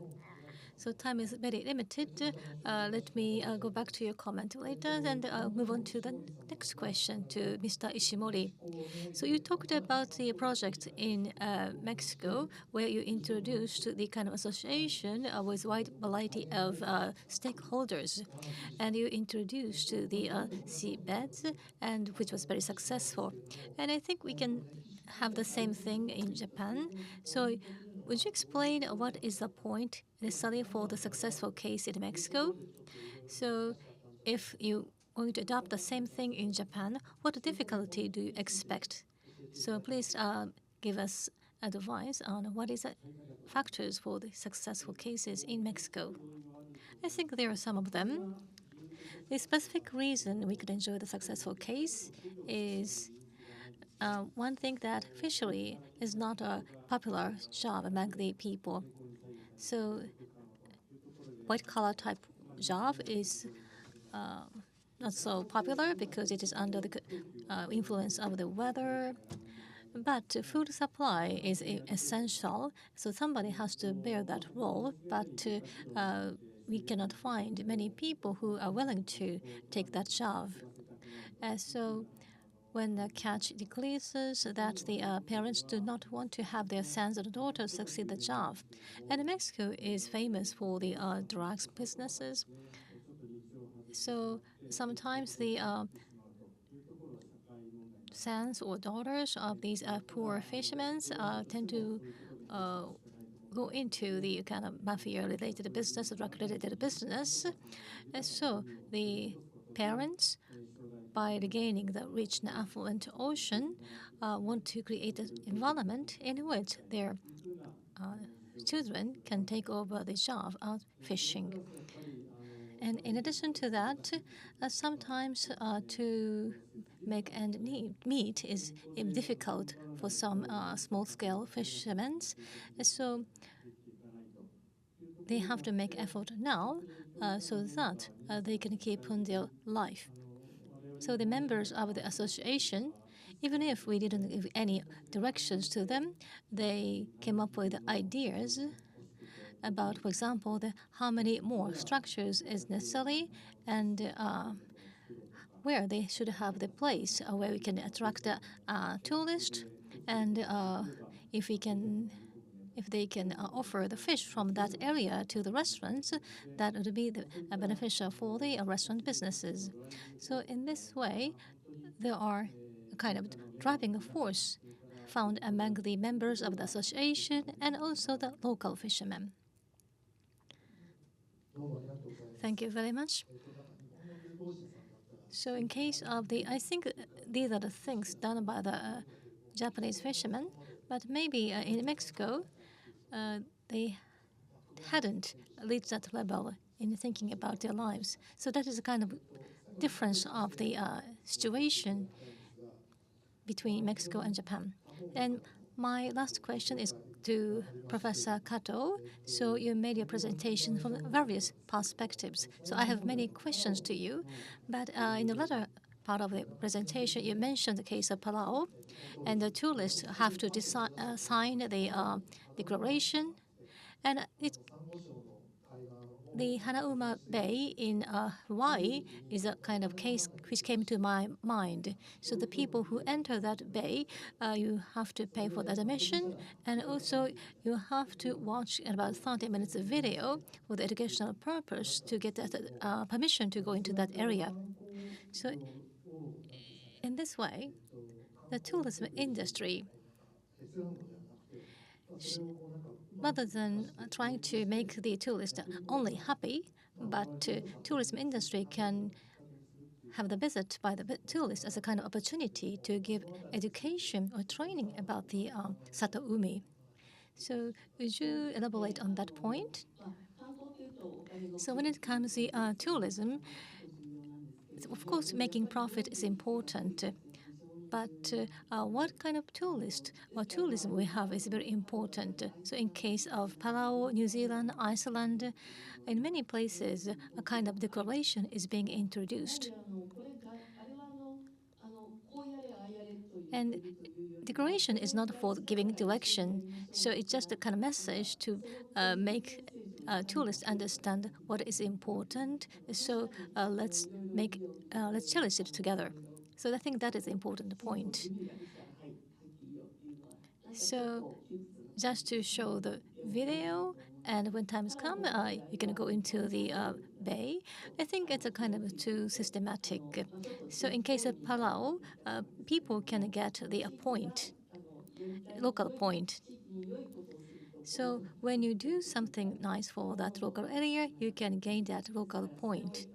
So time is very limited. Let me go back to your comment later and move on to the next question to Mr. Ishimori. So you talked about the project in Mexico where you introduced the kind of association with wide variety of stakeholders, and you introduced the seabeds, and which was very successful. And I think we can have the same thing in Japan. So would you explain what is the point necessary for the successful case in Mexico? So if you going to adopt the same thing in Japan, what difficulty do you expect? So please give us advice on what is the factors for the successful cases in Mexico. I think there are some of them. The specific reason we could enjoy the successful case is one thing that fishery is not a popular job among the people. So white collar type job is not so popular because it is under the influence of the weather. But food supply is essential, so somebody has to bear that role. But we cannot find many people who are willing to take that job. So when the catch decreases, that the parents do not want to have their sons or daughters succeed the job. And Mexico is famous for the drugs businesses. So sometimes the sons or daughters of these poor fishermen tend to go into the kind of mafia-related business, drug-related business. And so the parents, by regaining the rich and affluent ocean, want to create an environment in which their children can take over the job of fishing. And in addition to that, sometimes to make ends meet is difficult for some small-scale fishermen. So they have to make effort now so that they can keep on their life. So the members of the association, even if we didn't give any directions to them, they came up with ideas about, for example, how many more structures is necessary and where they should have the place where we can attract the tourists and if we can if they can offer the fish from that area to the restaurants, that would be beneficial for the restaurant businesses. So in this way, there are a kind of driving force found among the members of the association and also the local fishermen. Thank you very much. So in case of I think these are the things done by the Japanese fishermen, but maybe in Mexico, they hadn't reached that level in thinking about their lives. So that is a kind of difference of the situation between Mexico and Japan. And my last question is to Professor Kato. So you made your presentation from various perspectives. So I have many questions to you, but in the latter part of the presentation, you mentioned the case of Palau, and the tourists have to sign the declaration, and the Hanauma Bay in Hawaii is a kind of case which came to my mind. So the people who enter that bay, you have to pay for that admission, and also you have to watch about 30 minutes of video for the educational purpose to get that permission to go into that area. So in this way, the tourism industry, rather than trying to make the tourist only happy, but tourism industry can have the visit by the tourists as a kind of opportunity to give education or training about the Satoumi. So would you elaborate on that point? So when it comes to tourism, of course, making profit is important. But what kind of tourist or tourism we have is very important. So in case of Palau, New Zealand, Iceland, in many places, a kind of declaration is being introduced. And declaration is not for giving direction, so it's just a kind of message to make tourists understand what is important. So let's cherish it together. So I think that is an important point. So just to show the video, and when times come, you can go into the bay. I think it's a kind of too systematic. So in case of Palau, people can get the point, local point. So when you do something nice for that local area, you can gain that local point.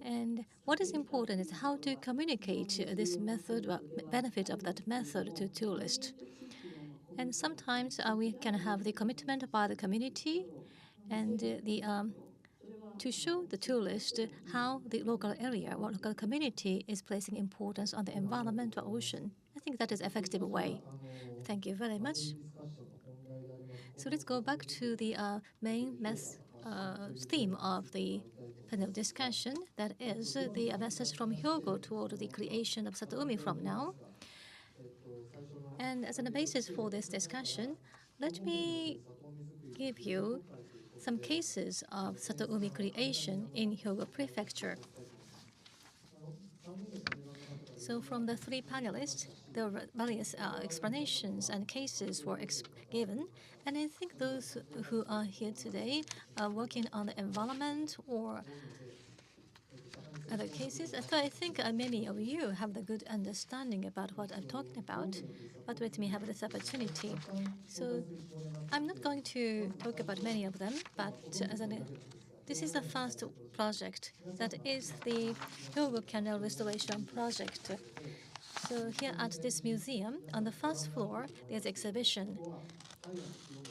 And what is important is how to communicate this method, benefit of that method to tourists. And sometimes we can have the commitment by the community and to show the tourist how the local area or local community is placing importance on the environment or ocean. I think that is an effective way. Thank you very much. So let's go back to the main theme of the panel discussion. That is the message from Hyogo toward the creation of Satoumi from now. And as a basis for this discussion, let me give you some cases of Satoumi creation in Hyogo Prefecture. So from the three panelists, there were various explanations and cases were given. And I think those who are here today are working on the environment or other cases. So I think many of you have the good understanding about what I'm talking about, but let me have this opportunity. So I'm not going to talk about many of them, but this is the first project, that is the Hyogo Canal Restoration Project. So here at this museum, on the first floor, there's exhibition.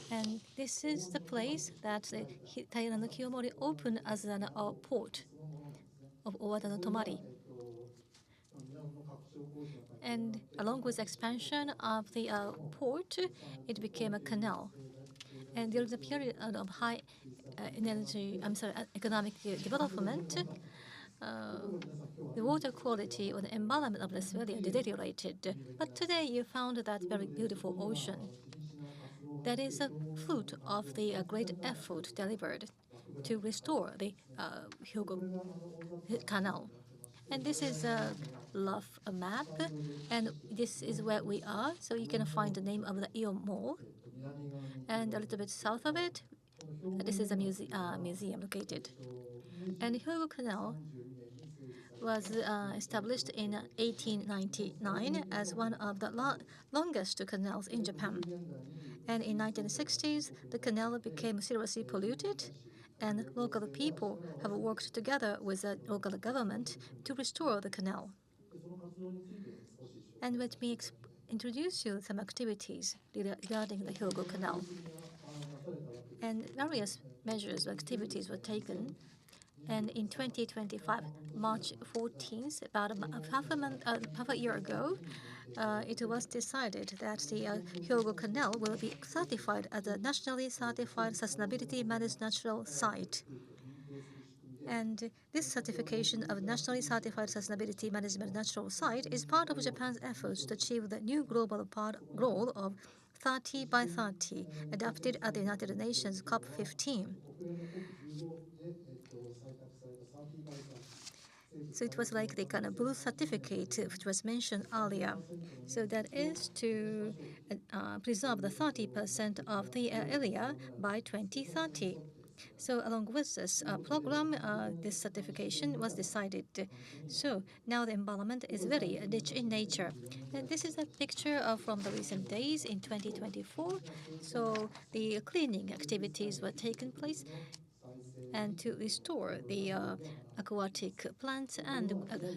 And this is the place that the Thailand Kiyomori opened as an port of Owada no Tomari. And along with expansion of the port, it became a canal. And during the period of high economic development, uh, the water quality or the environment of this area deteriorated. But today you found that very beautiful ocean. That is a fruit of the great effort delivered to restore the Hyogo Canal. And this is a love map, and this is where we are. So you can find the name of the Ion Mall, and a little bit south of it, this is a museum located. And Hyogo Canal was established in 1899 as one of the longest canals in Japan. And in 1960s, the canal became seriously polluted, and local people have worked together with the local government to restore the canal. And let me introduce you some activities regarding the Hyogo Canal. And various measures, activities were taken. And in 2025, March 14th, about half a year ago, it was decided that the Hyogo Canal will be certified as a nationally certified sustainability managed natural site. And this certification of nationally certified sustainability management natural site is part of Japan's efforts to achieve the new global goal of 30 by 30, adopted at the United Nations COP15. So it was like the kind of blue certificate which was mentioned earlier. So that is to preserve the 30% of the area by 2030. So along with this program, this certification was decided. So now the environment is very rich in nature. And this is a picture from the recent days in 2024. So the cleaning activities were taken place and to restore the aquatic plants and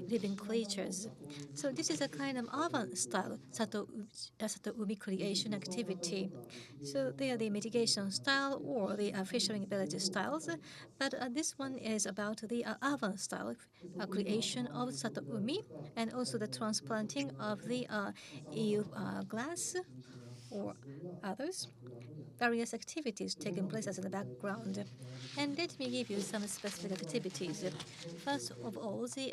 living creatures. So this is a kind of urban style Satoumi creation activity. So they are the mitigation style or the fishery village styles, but this one is about the urban style creation of Satoumi and also the transplanting of the eel glass or others, various activities taking place as in the background. And let me give you some specific activities. First of all, the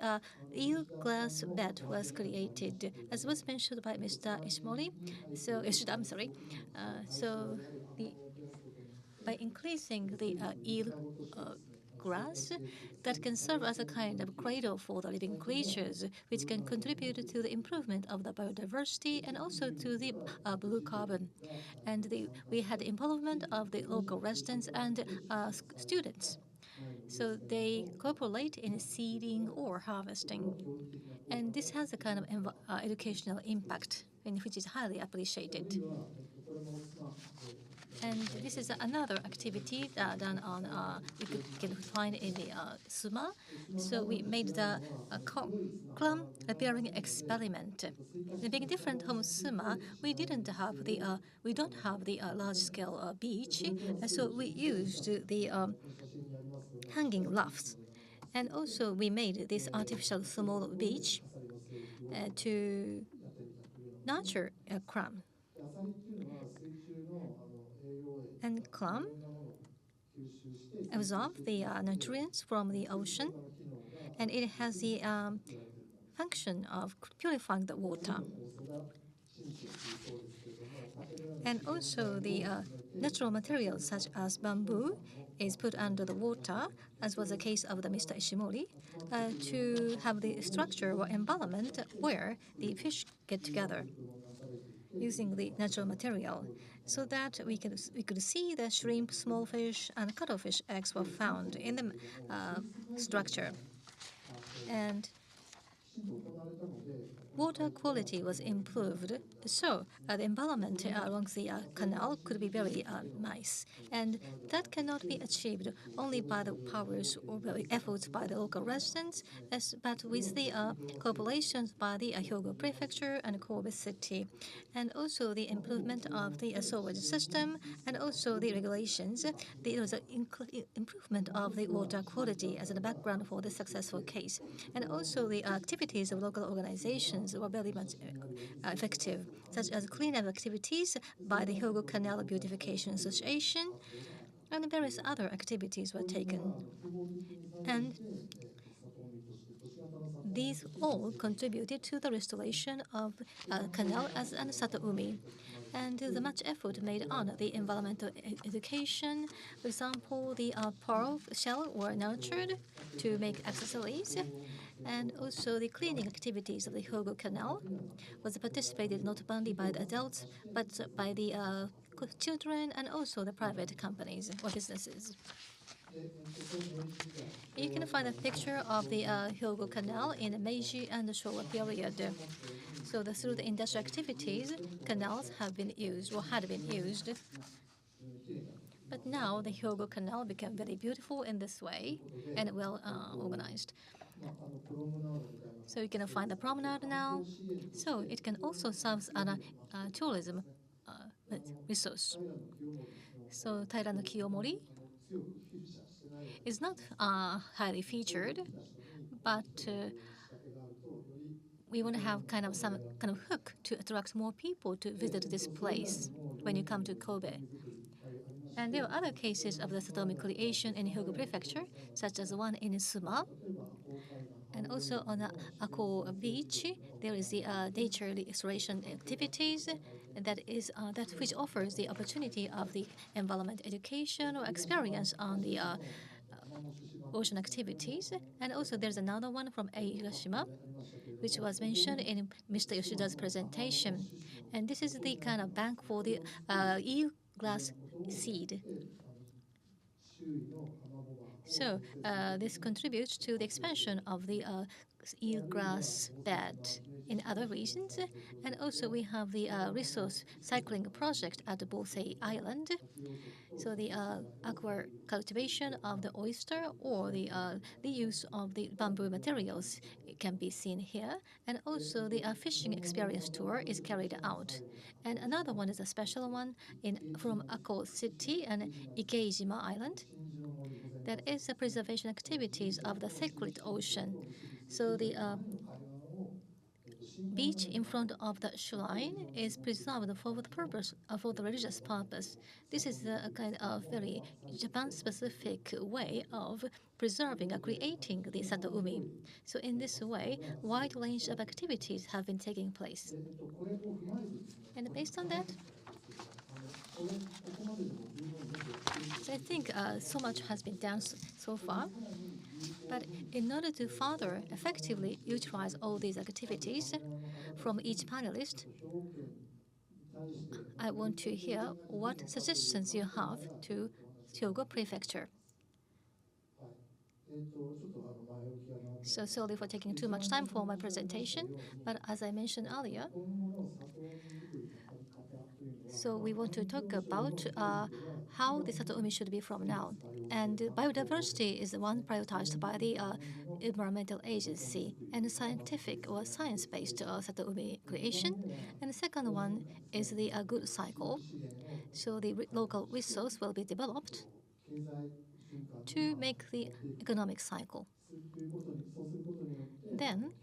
eel glass bed was created, as was mentioned by Mr. Ishimori. So, I'm sorry. So, by increasing the eel grass that can serve as a kind of cradle for the living creatures, which can contribute to the improvement of the biodiversity and also to the blue carbon. And we had involvement of the local residents and students. So they cooperate in seeding or harvesting. And this has a kind of educational impact, which is highly appreciated. And this is another activity done on you can find in the Suma. So we made the clam bearing experiment. Being different from Suma, we don't have the large scale beach, so we used the hanging lofts. And also we made this artificial small beach to nurture a clam. And clam absorb the nutrients from the ocean, and it has the function of purifying the water. And also the natural materials such as bamboo is put under the water, as was the case of the Mr. Ishimori, to have the structure or environment where the fish get together using the natural material, so that we could see the shrimp, small fish, and cuttlefish eggs were found in the structure. And water quality was improved. So the environment along the canal could be very nice. And that cannot be achieved only by the powers or the efforts by the local residents, but with the cooperations by the Hyogo Prefecture and Kobe City, and also the improvement of the sewage system and also the regulations. There was an improvement of the water quality as a background for the successful case. And also the activities of local organizations were very much effective, such as cleanup activities by the Hyogo Canal Beautification Association, and various other activities were taken. And these all contributed to the restoration of canal as an Satoumi. And the much effort made on the environmental education, for example, the pearl shell were nurtured to make accessories, and also the cleaning activities of the Hyogo Canal was participated not only by the adults but by the children and also the private companies or businesses. You can find a picture of the Hyogo Canal in the Meiji and the Showa period. So through the industrial activities, canals have been used or had been used. But now the Hyogo Canal became very beautiful in this way and well organized. So you can find the promenade now. So it can also serve as a tourism resource. So Taira no Kiyomori is not highly featured, but we want to have kind of some kind of hook to attract more people to visit this place when you come to Kobe. And there are other cases of the Satoumi Creation in Hyogo Prefecture, such as one in Suma. And also on Ako Beach, there is the nature restoration activities that which offers the opportunity of the environment education or experience on the ocean activities. And also there's another one from Hiroshima, which was mentioned in Mr. Yoshida's presentation. And this is the kind of bank for the eel glass seed. So this contributes to the expansion of the eelgrass bed in other regions. And also we have the resource cycling project at Bosei Island. So the aqua cultivation of the oyster or the use of the bamboo materials can be seen here. And also the fishing experience tour is carried out. And another one is a special one from Ako City and Ikeijima Island. That is the preservation activities of the sacred ocean. So the beach in front of the shrine is preserved for the purpose for the religious purpose. This is a kind of very Japan-specific way of preserving or creating the Satoumi. So in this way, wide range of activities have been taking place. And based on that, so I think so much has been done so far. But in order to further effectively utilize all these activities from each panelist, I want to hear what suggestions you have to Hyogo Prefecture. So sorry for taking too much time for my presentation, but as I mentioned earlier, so we want to talk about how the Satoumi should be from now. And biodiversity is the one prioritized by the environmental agency and scientific or science-based Satoumi creation. And the second one is the good cycle. So the local resource will be developed to make the economic cycle. Then,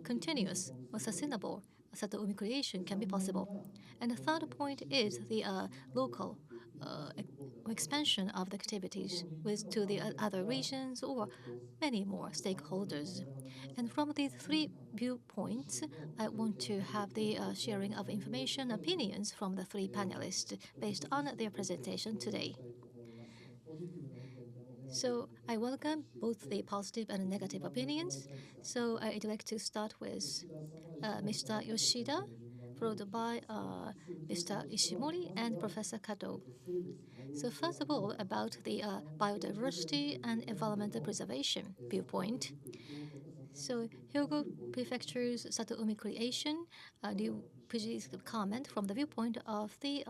continuous or sustainable Satoumi creation can be possible. And the third point is the local expansion of the activities to the other regions or many more stakeholders. And from these three viewpoints, I want to have the sharing of information opinions from the three panelists based on their presentation today. So I welcome both the positive and negative opinions. So I'd like to start with Mr. Yoshida, followed by Mr. Ishimori and Professor Kato. So first of all, about the biodiversity and environmental preservation viewpoint. So Hyogo Prefecture's Satoumi Creation, do you please comment from the viewpoint of the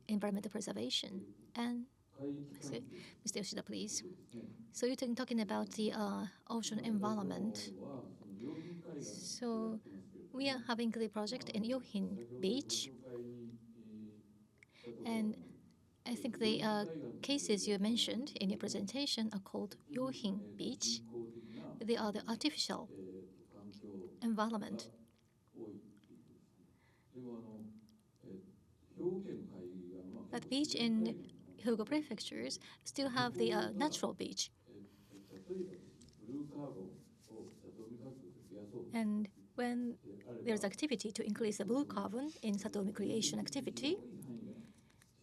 environmental preservation? And so, Mr. Yoshida, please. So you're talking about the ocean environment. So we are having the project in Yohin Beach, and I think the cases you mentioned in your presentation are called Yohin Beach. They are the artificial environment. But beach in Hyogo prefectures still have the natural beach. And when there's activity to increase the blue carbon in Satomi creation activity,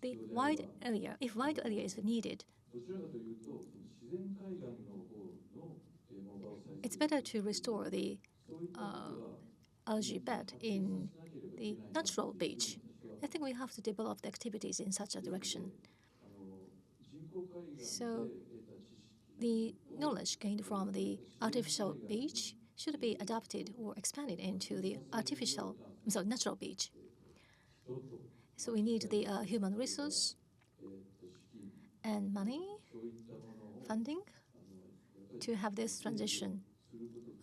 the wide area, if wide area is needed, it's better to restore the uh, algae bed in the natural beach. I think we have to develop the activities in such a direction. So the knowledge gained from the artificial beach should be adapted or expanded into the natural beach. So we need the human resource and money, funding to have this transition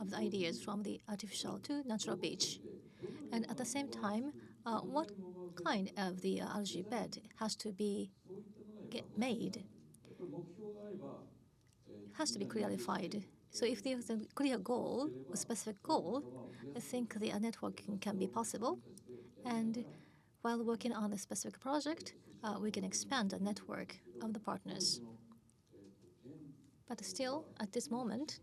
of the ideas from the artificial to natural beach. And at the same time, what kind of the algae bed has to be made has to be clarified. So if there's a clear goal, a specific goal, I think the networking can be possible. And while working on a specific project, we can expand the network of the partners. But still, at this moment,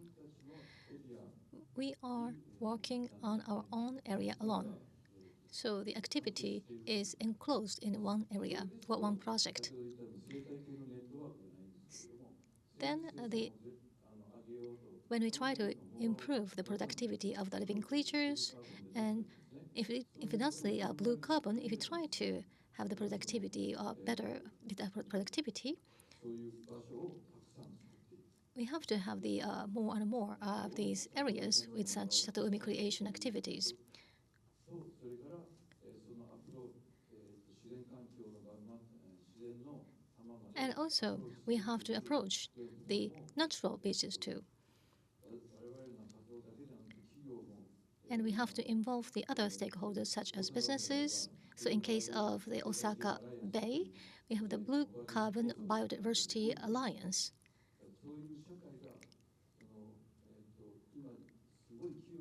we are working on our own area alone. So the activity is enclosed in one area, one project. Then when we try to improve the productivity of the living creatures, and if it does the blue carbon, if we try to have the productivity or better with the productivity, we have to have the more and more of these areas with such Satoumi creation activities. And also, we have to approach the natural beaches too. And we have to involve the other stakeholders, such as businesses. So, in case of the Osaka Bay, we have the Blue Carbon Biodiversity Alliance.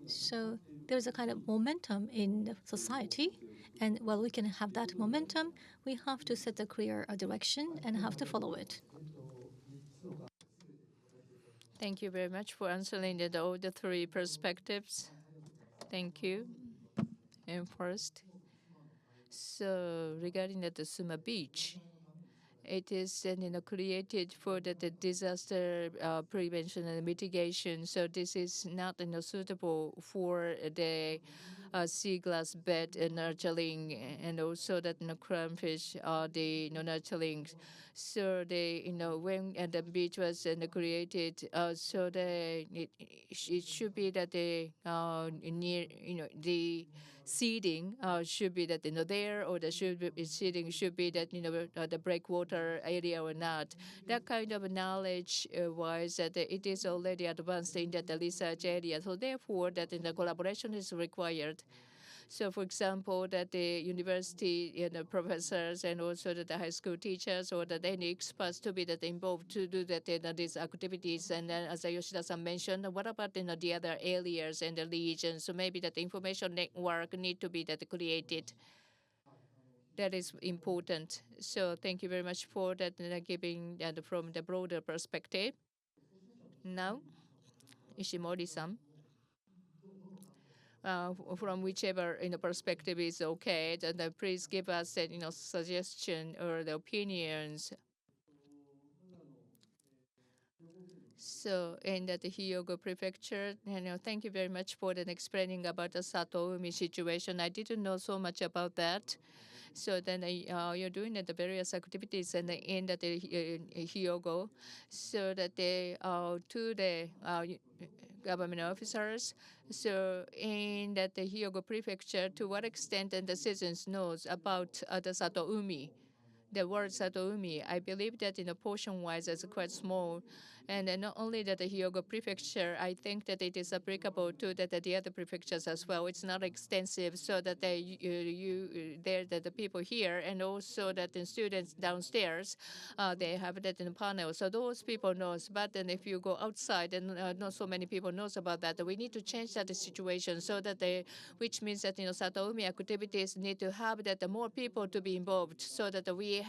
So, there's a kind of momentum in the society. And while we can have that momentum, we have to set a clear direction and have to follow it. Thank you very much for answering all the three perspectives. Thank you. And first, so regarding the Suma Beach, it is created for the disaster prevention and mitigation. So this is not suitable for the sea glass bed nurturing, and also that cramfish are the nurturing. So they when the beach was created, so it should be that the near the seeding should be that there, or the seeding should be that the breakwater area or not. That kind of knowledge was that it is already advanced in that the research area. So therefore, that the collaboration is required. So, for example, that the university professors and also the high school teachers or that any experts to be that involved to do that these activities. And then, as Yoshida-san mentioned, what about the other areas and the regions? So maybe that information network need to be that created. That is important. So thank you very much for that giving from the broader perspective. Now, Ishimori-san. From whichever perspective is okay, then please give us suggestion or the opinions. So in the Hyogo Prefecture, thank you very much for explaining about the Satoumi situation. I didn't know so much about that. So then you're doing the various activities and in the Hyogo, so that they to the government officers. So in that the Hyogo Prefecture, to what extent and the citizens knows about the Satoumi, the word Satoumi, I believe that in a portion-wise it's quite small. And not only that the Hyogo Prefecture, I think that it is applicable to the other prefectures as well. It's not extensive, so that there that the people here and also that the students downstairs, they have that in the panel. So those people knows. But then if you go outside and not so many people knows about that, we need to change that situation so that which means that Satoumi activities need to have that the more people to be involved, so that we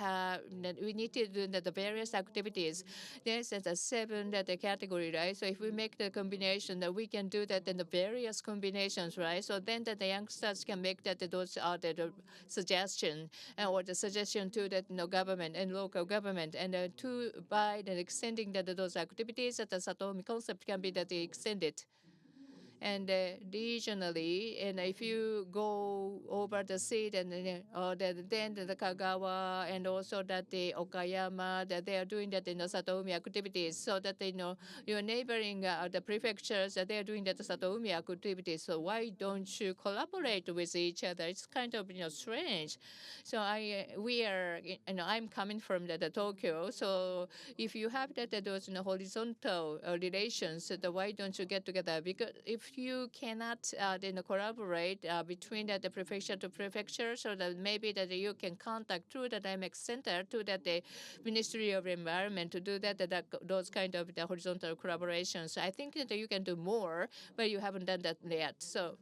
need to do the various activities. There's a seven that the category, right? So if we make the combination, that we can do that in the various combinations, right? So then that the youngsters can make that those are the suggestion or the suggestion to the government and local government, and to by the extending that those activities, that the Satomi concept can be that extended. And regionally, and if you go over the sea, then the Kagawa and also that the Okayama, that they are doing that in the Satoumi activities, so that your neighboring the prefectures, that they are doing that Satoumi activities. So why don't you collaborate with each other? It's kind of strange. So we are I'm coming from the Tokyo, so if you have that those horizontal relations, why don't you get together? Because if you cannot then collaborate between the prefecture to prefecture, so that maybe that you can contact through the MX Center to the Ministry of Environment to do those kind of the horizontal collaborations. I think that you can do more, but you haven't done that yet. So,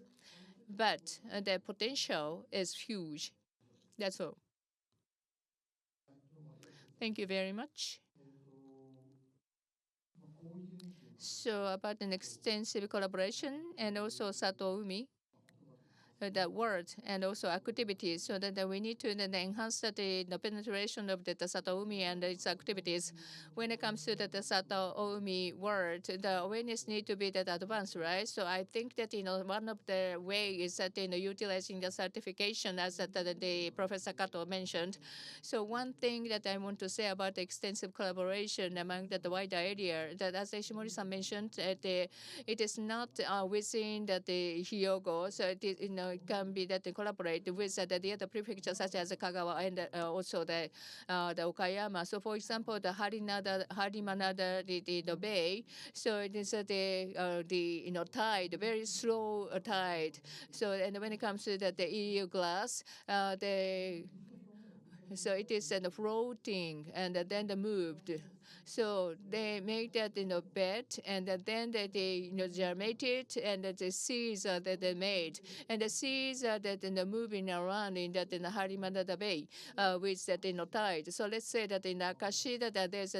but the potential is huge. That's all. Thank you very much. So about an extensive collaboration and also Satoumi, that word and also activities, so that we need to then enhance the penetration of the Satoumi and its activities. When it comes to the Satoumi word, the awareness need to be that advanced, right? So I think that one of the way is that utilizing the certification, as the Professor Kato mentioned. So one thing that I want to say about the extensive collaboration among the wider area, that as Ishimori-san mentioned, it is not within the Hyogo, so it is, it can be that they collaborate with the other prefectures such as Kagawa and also the Okayama. So for example, the Harimanada, the bay, so it is the tide, very slow tide. So and when it comes to the EU glass, so it is floating and then they moved. So they make that in a bed, and then they germinated, and the seeds that they made, and the seeds are that moving around in that in the Harimada Bay with that tide. So let's say that in Akashi that there's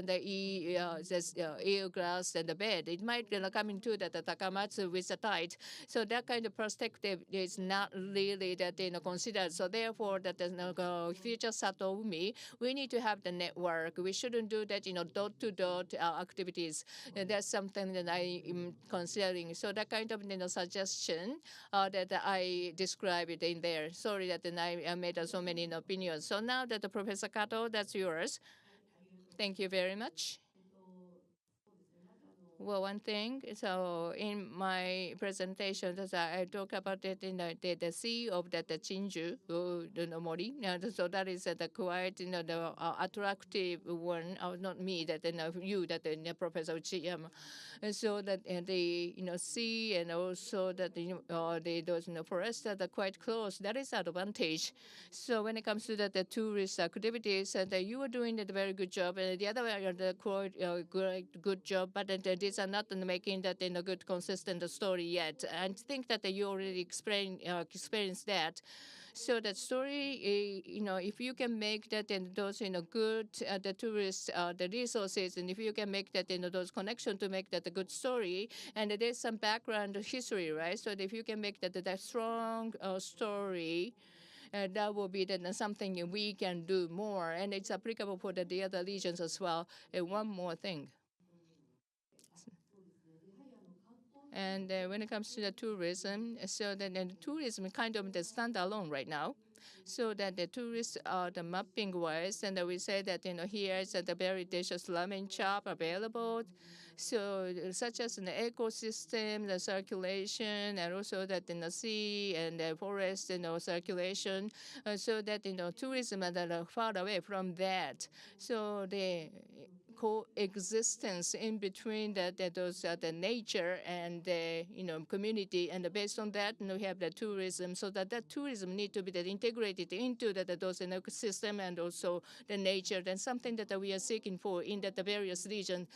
eel grass and the bed. It might come into that the Takamatsu with the tide. So that kind of perspective is not really that considered. So therefore, that future Satoumi, we need to have the network. We shouldn't do that dot to dot activities. And that's something that I am considering. So that kind of suggestion that I describe it in there. Sorry that I made so many opinions. So now that Professor Kato, that's yours. Thank you very much. Well, one thing, so in my presentation, I talk about it in the sea of the Chinju, the Mori. So that is the quite, the attractive one, not me, that you, that Professor Uchiyama. And so that the, sea and also that those, forests that are quite close, that is advantage. So when it comes to the tourist activities, you are doing a very good job, and the other way are the quite good job, but these are not making that in a good consistent story yet. I think that you already experienced that. So that story, if you can make that in those good the tourist the resources, and if you can make that in those connections to make that a good story, and there's some background history, right? So if you can make that strong story. That will be then something we can do more, and it's applicable for the other regions as well. And one more thing, and when it comes to the tourism, so then the tourism kind of the standalone right now. so that the tourists are the mapping wise, and we say that here is the very delicious ramen chop available. So such as an ecosystem, the circulation, and also that in the sea and the forest, circulation, so that tourism that are far away from that. So the coexistence in between those the nature and the community, and based on that we have the tourism, so that tourism need to be integrated into those ecosystem and also the nature. Then something that we are seeking for in the various regions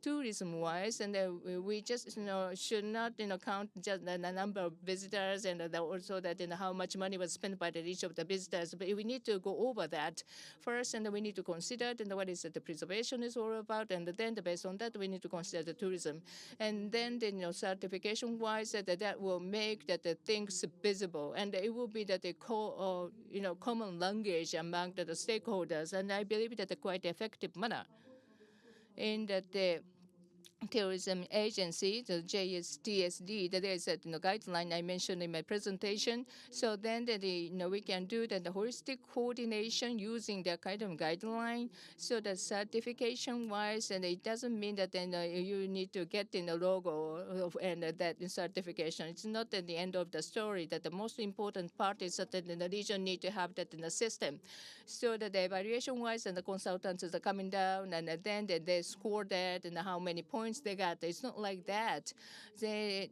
tourism wise, and we just should not count just the number of visitors, and also that how much money was spent by each of the visitors, but we need to go over that first, and we need to consider what is the preservation is all about, and then based on that we need to consider the tourism, and then the certification wise that will make the things visible, and it will be that common language among the stakeholders, and I believe that a quite effective manner in that the Tourism Agency, the JSTSD, that is a guideline I mentioned in my presentation. So then we can do the holistic coordination using that kind of guideline. So the certification-wise, and it doesn't mean that you need to get in a logo and that certification. It's not at the end of the story. That the most important part is that the region need to have that in the system. So that the evaluation-wise and the consultants are coming down, and then they score that and how many points they got. It's not like that. They,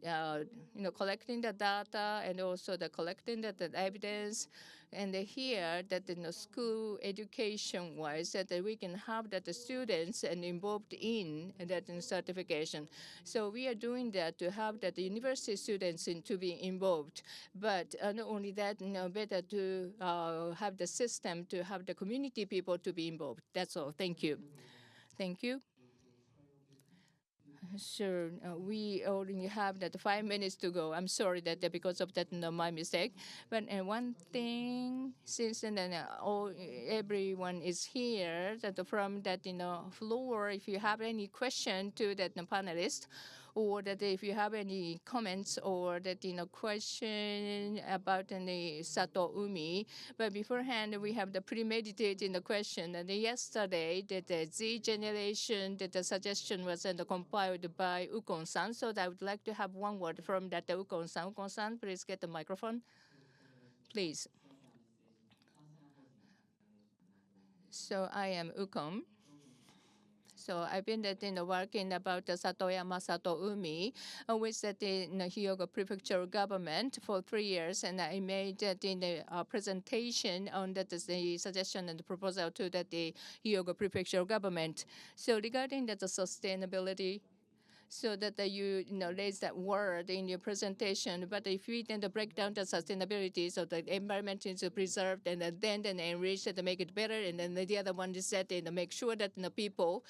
collecting the data and also the collecting the evidence, and here that in the school education-wise that we can have that the students and involved in that in certification. So we are doing that to have that the university students to be involved. But not only that, better to have the system to have the community people to be involved. That's all. Thank you. Thank you. Sure. We only have that 5 minutes to go. I'm sorry that because of that, my mistake. But one thing, since everyone is here, that from that floor, if you have any question to that panelist, or that if you have any comments or that question about the Satoumi, but beforehand we have the premeditated question. And yesterday that the Z generation, that the suggestion was compiled by Ukon-san. So I would like to have one word from that Ukon-san. Ukon-san, please get the microphone, please. So I am Ukon. So I've been working about the Satoyama Satoumi with the Hyogo Prefectural government for 3 years, and I made the presentation on the suggestion and the proposal to the Hyogo Prefectural government. So regarding the sustainability, so that you raise that word in your presentation. But if we then break down the sustainability, so the environment is preserved, and then enrich it to make it better, and then the other one is that make sure that the people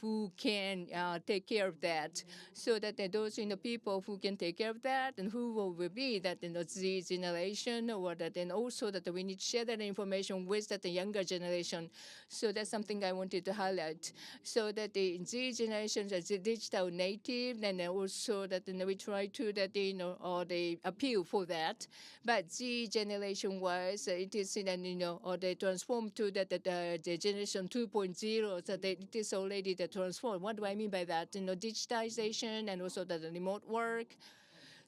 who can take care of that, so that those people who can take care of that, and who will be that in the Z generation, or that, and also that we need to share that information with the younger generation. So that's something I wanted to highlight. So that the Z generation, the digital native, and also that we try to that or they appeal for that. But Z generation wise, it is or they transform to that the generation 2.0, so that it is already the transform. What do I mean by that? Digitization and also the remote work.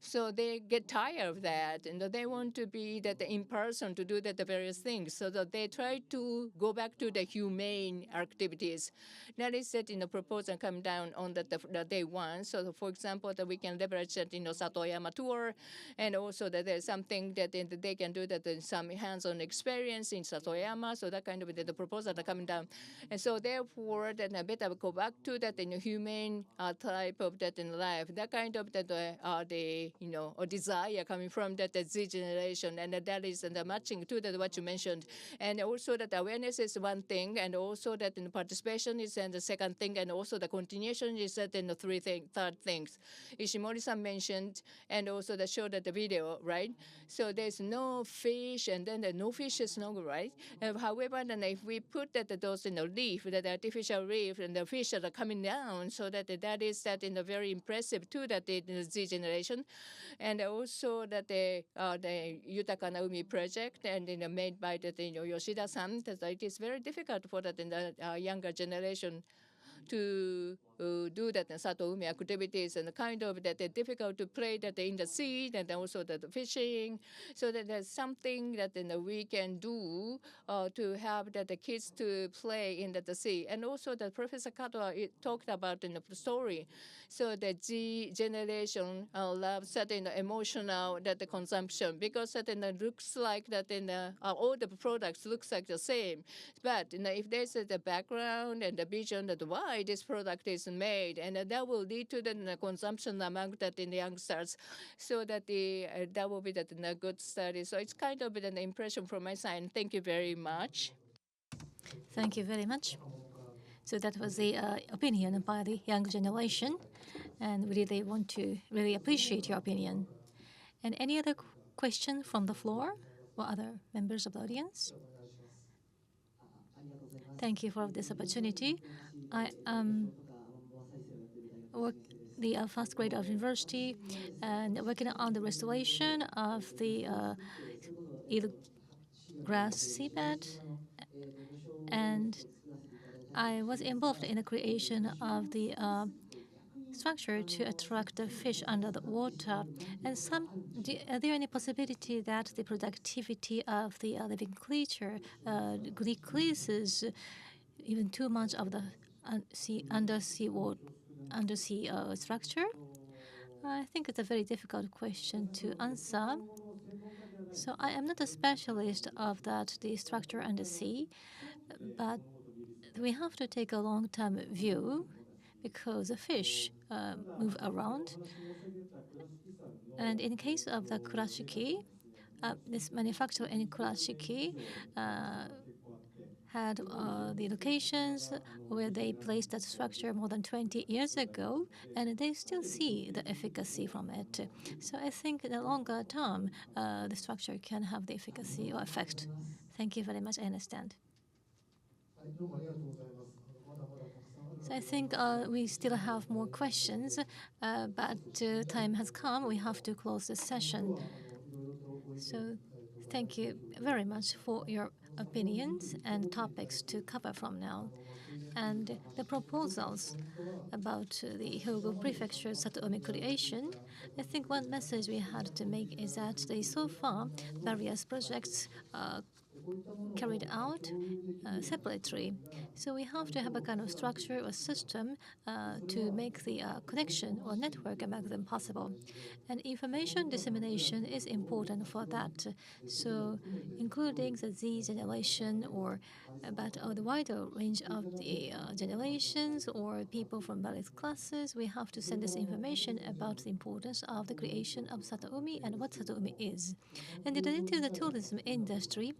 So they get tired of that, and they want to be that in person to do that the various things. So that they try to go back to the humane activities. That is that proposal come down on the day one. So for example, that we can leverage that Satoyama tour, and also that there's something that they can do that some hands-on experience in Satoyama. So that kind of the proposal that coming down, and so therefore that I better go back to that humane type of that in life. That kind of that the or desire coming from that Z generation, and that is the matching to that what you mentioned, and also that awareness is one thing, and also that participation is the second thing, and also the continuation is that the third things. Ishimori-san mentioned, and also that showed that the video, right? So there's no fish, and then the no fish is no right. However, then if we put that those in the reef, that artificial reef, and the fish are coming down, so that that is that very impressive too that the Z generation. And also that the Yutaka na Umi project and made by the Yoshida-san, that it is very difficult for the younger generation to do that in Satoumi activities and kind of that they're difficult to play that in the sea and also the fishing. So that there's something that we can do to have that the kids to play in the sea. And also that Professor Kato talked about in the story. So the Z generation loves certain emotional that the consumption because certain looks like that in all the products looks like the same. But if there's the background and the vision that why this product is made, and that will lead to the consumption among that in the youngsters, so that that will be that in a good study. So it's kind of an impression from my side. Thank you very much. Thank you very much. So that was the opinion by the young generation, and we really want to really appreciate your opinion. And any other question from the floor or other members of the audience? Thank you for this opportunity. I work the first grade of university and working on the restoration of the either grass seabed, and I was involved in the creation of the structure to attract the fish under the water. And are there any possibility that the productivity of the living creature decreases even too much of the undersea structure? I think it's a very difficult question to answer. So I am not a specialist of that the structure under sea, but we have to take a long-term view because the fish move around. And in case of the kurashiki, this manufacturer in kurashiki had the locations where they placed that structure more than 20 years ago, and they still see the efficacy from it. So I think in the longer term, the structure can have the efficacy or effect. Thank you very much. I understand. So I think we still have more questions, but time has come. We have to close this session. So thank you very much for your opinions and topics to cover from now. And the proposals about the Hyogo Prefecture Satoumi Creation, I think one message we had to make is that so far various projects carried out separately. So we have to have a kind of structure or system to make the connection or network among them possible. And information dissemination is important for that. So including the Z generation or about the wider range of the generations or people from various classes, we have to send this information about the importance of the creation of Satoumi and what Satoumi is. And related to the tourism industry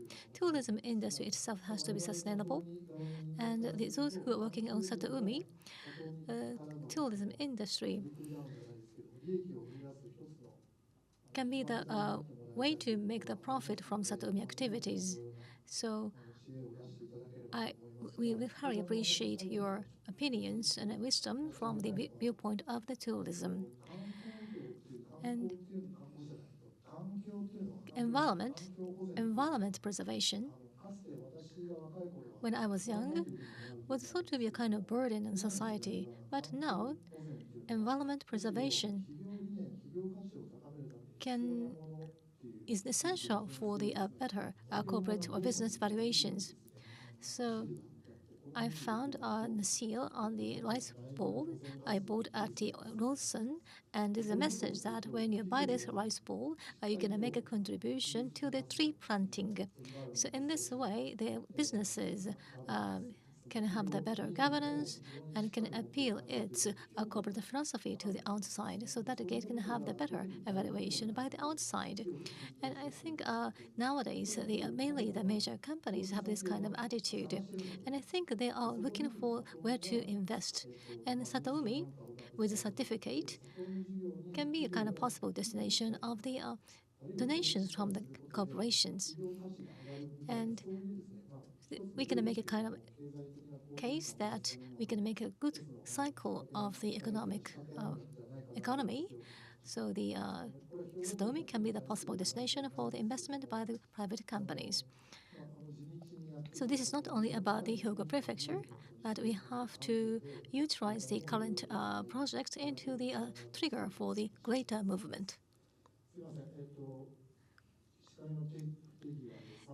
itself has to be sustainable. And those who are working on Satoumi, tourism industry can be the way to make the profit from Satoumi activities. So we very appreciate your opinions and wisdom from the viewpoint of the tourism. And environment preservation, when I was young, was thought to be a kind of burden in society. But now, environment preservation is essential for the better corporate or business valuations. So I found a seal on the rice bowl I bought at the Lawson, and there's a message that when you buy this rice bowl, you're going to make a contribution to the tree planting. So in this way, the businesses can have the better governance and can appeal its corporate philosophy to the outside so that it can have the better evaluation by the outside. And I think nowadays, mainly the major companies have this kind of attitude. And I think they are looking for where to invest. And Satoumi, with a certificate, can be a kind of possible destination of the donations from the corporations. And we can make a kind of case that we can make a good cycle of the economy So the Satoumi can be the possible destination for the investment by the private companies. So this is not only about the Hyogo Prefecture, but we have to utilize the current project into the trigger for the greater movement.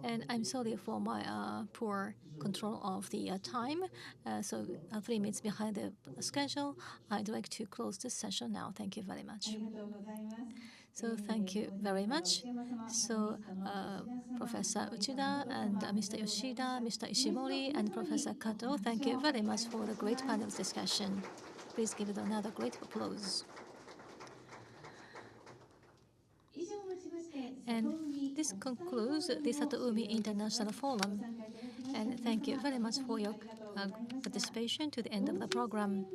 And I'm sorry for my poor control of the time. So 3 minutes behind the schedule. I'd like to close this session now. Thank you very much. So thank you very much. So Professor Uchida and Mr. Yoshida, Mr. Ishimori, and Professor Kato, thank you very much for the great panel discussion. Please give it another great applause. And this concludes the Satoumi International Forum. And thank you very much for your participation to the end of the program.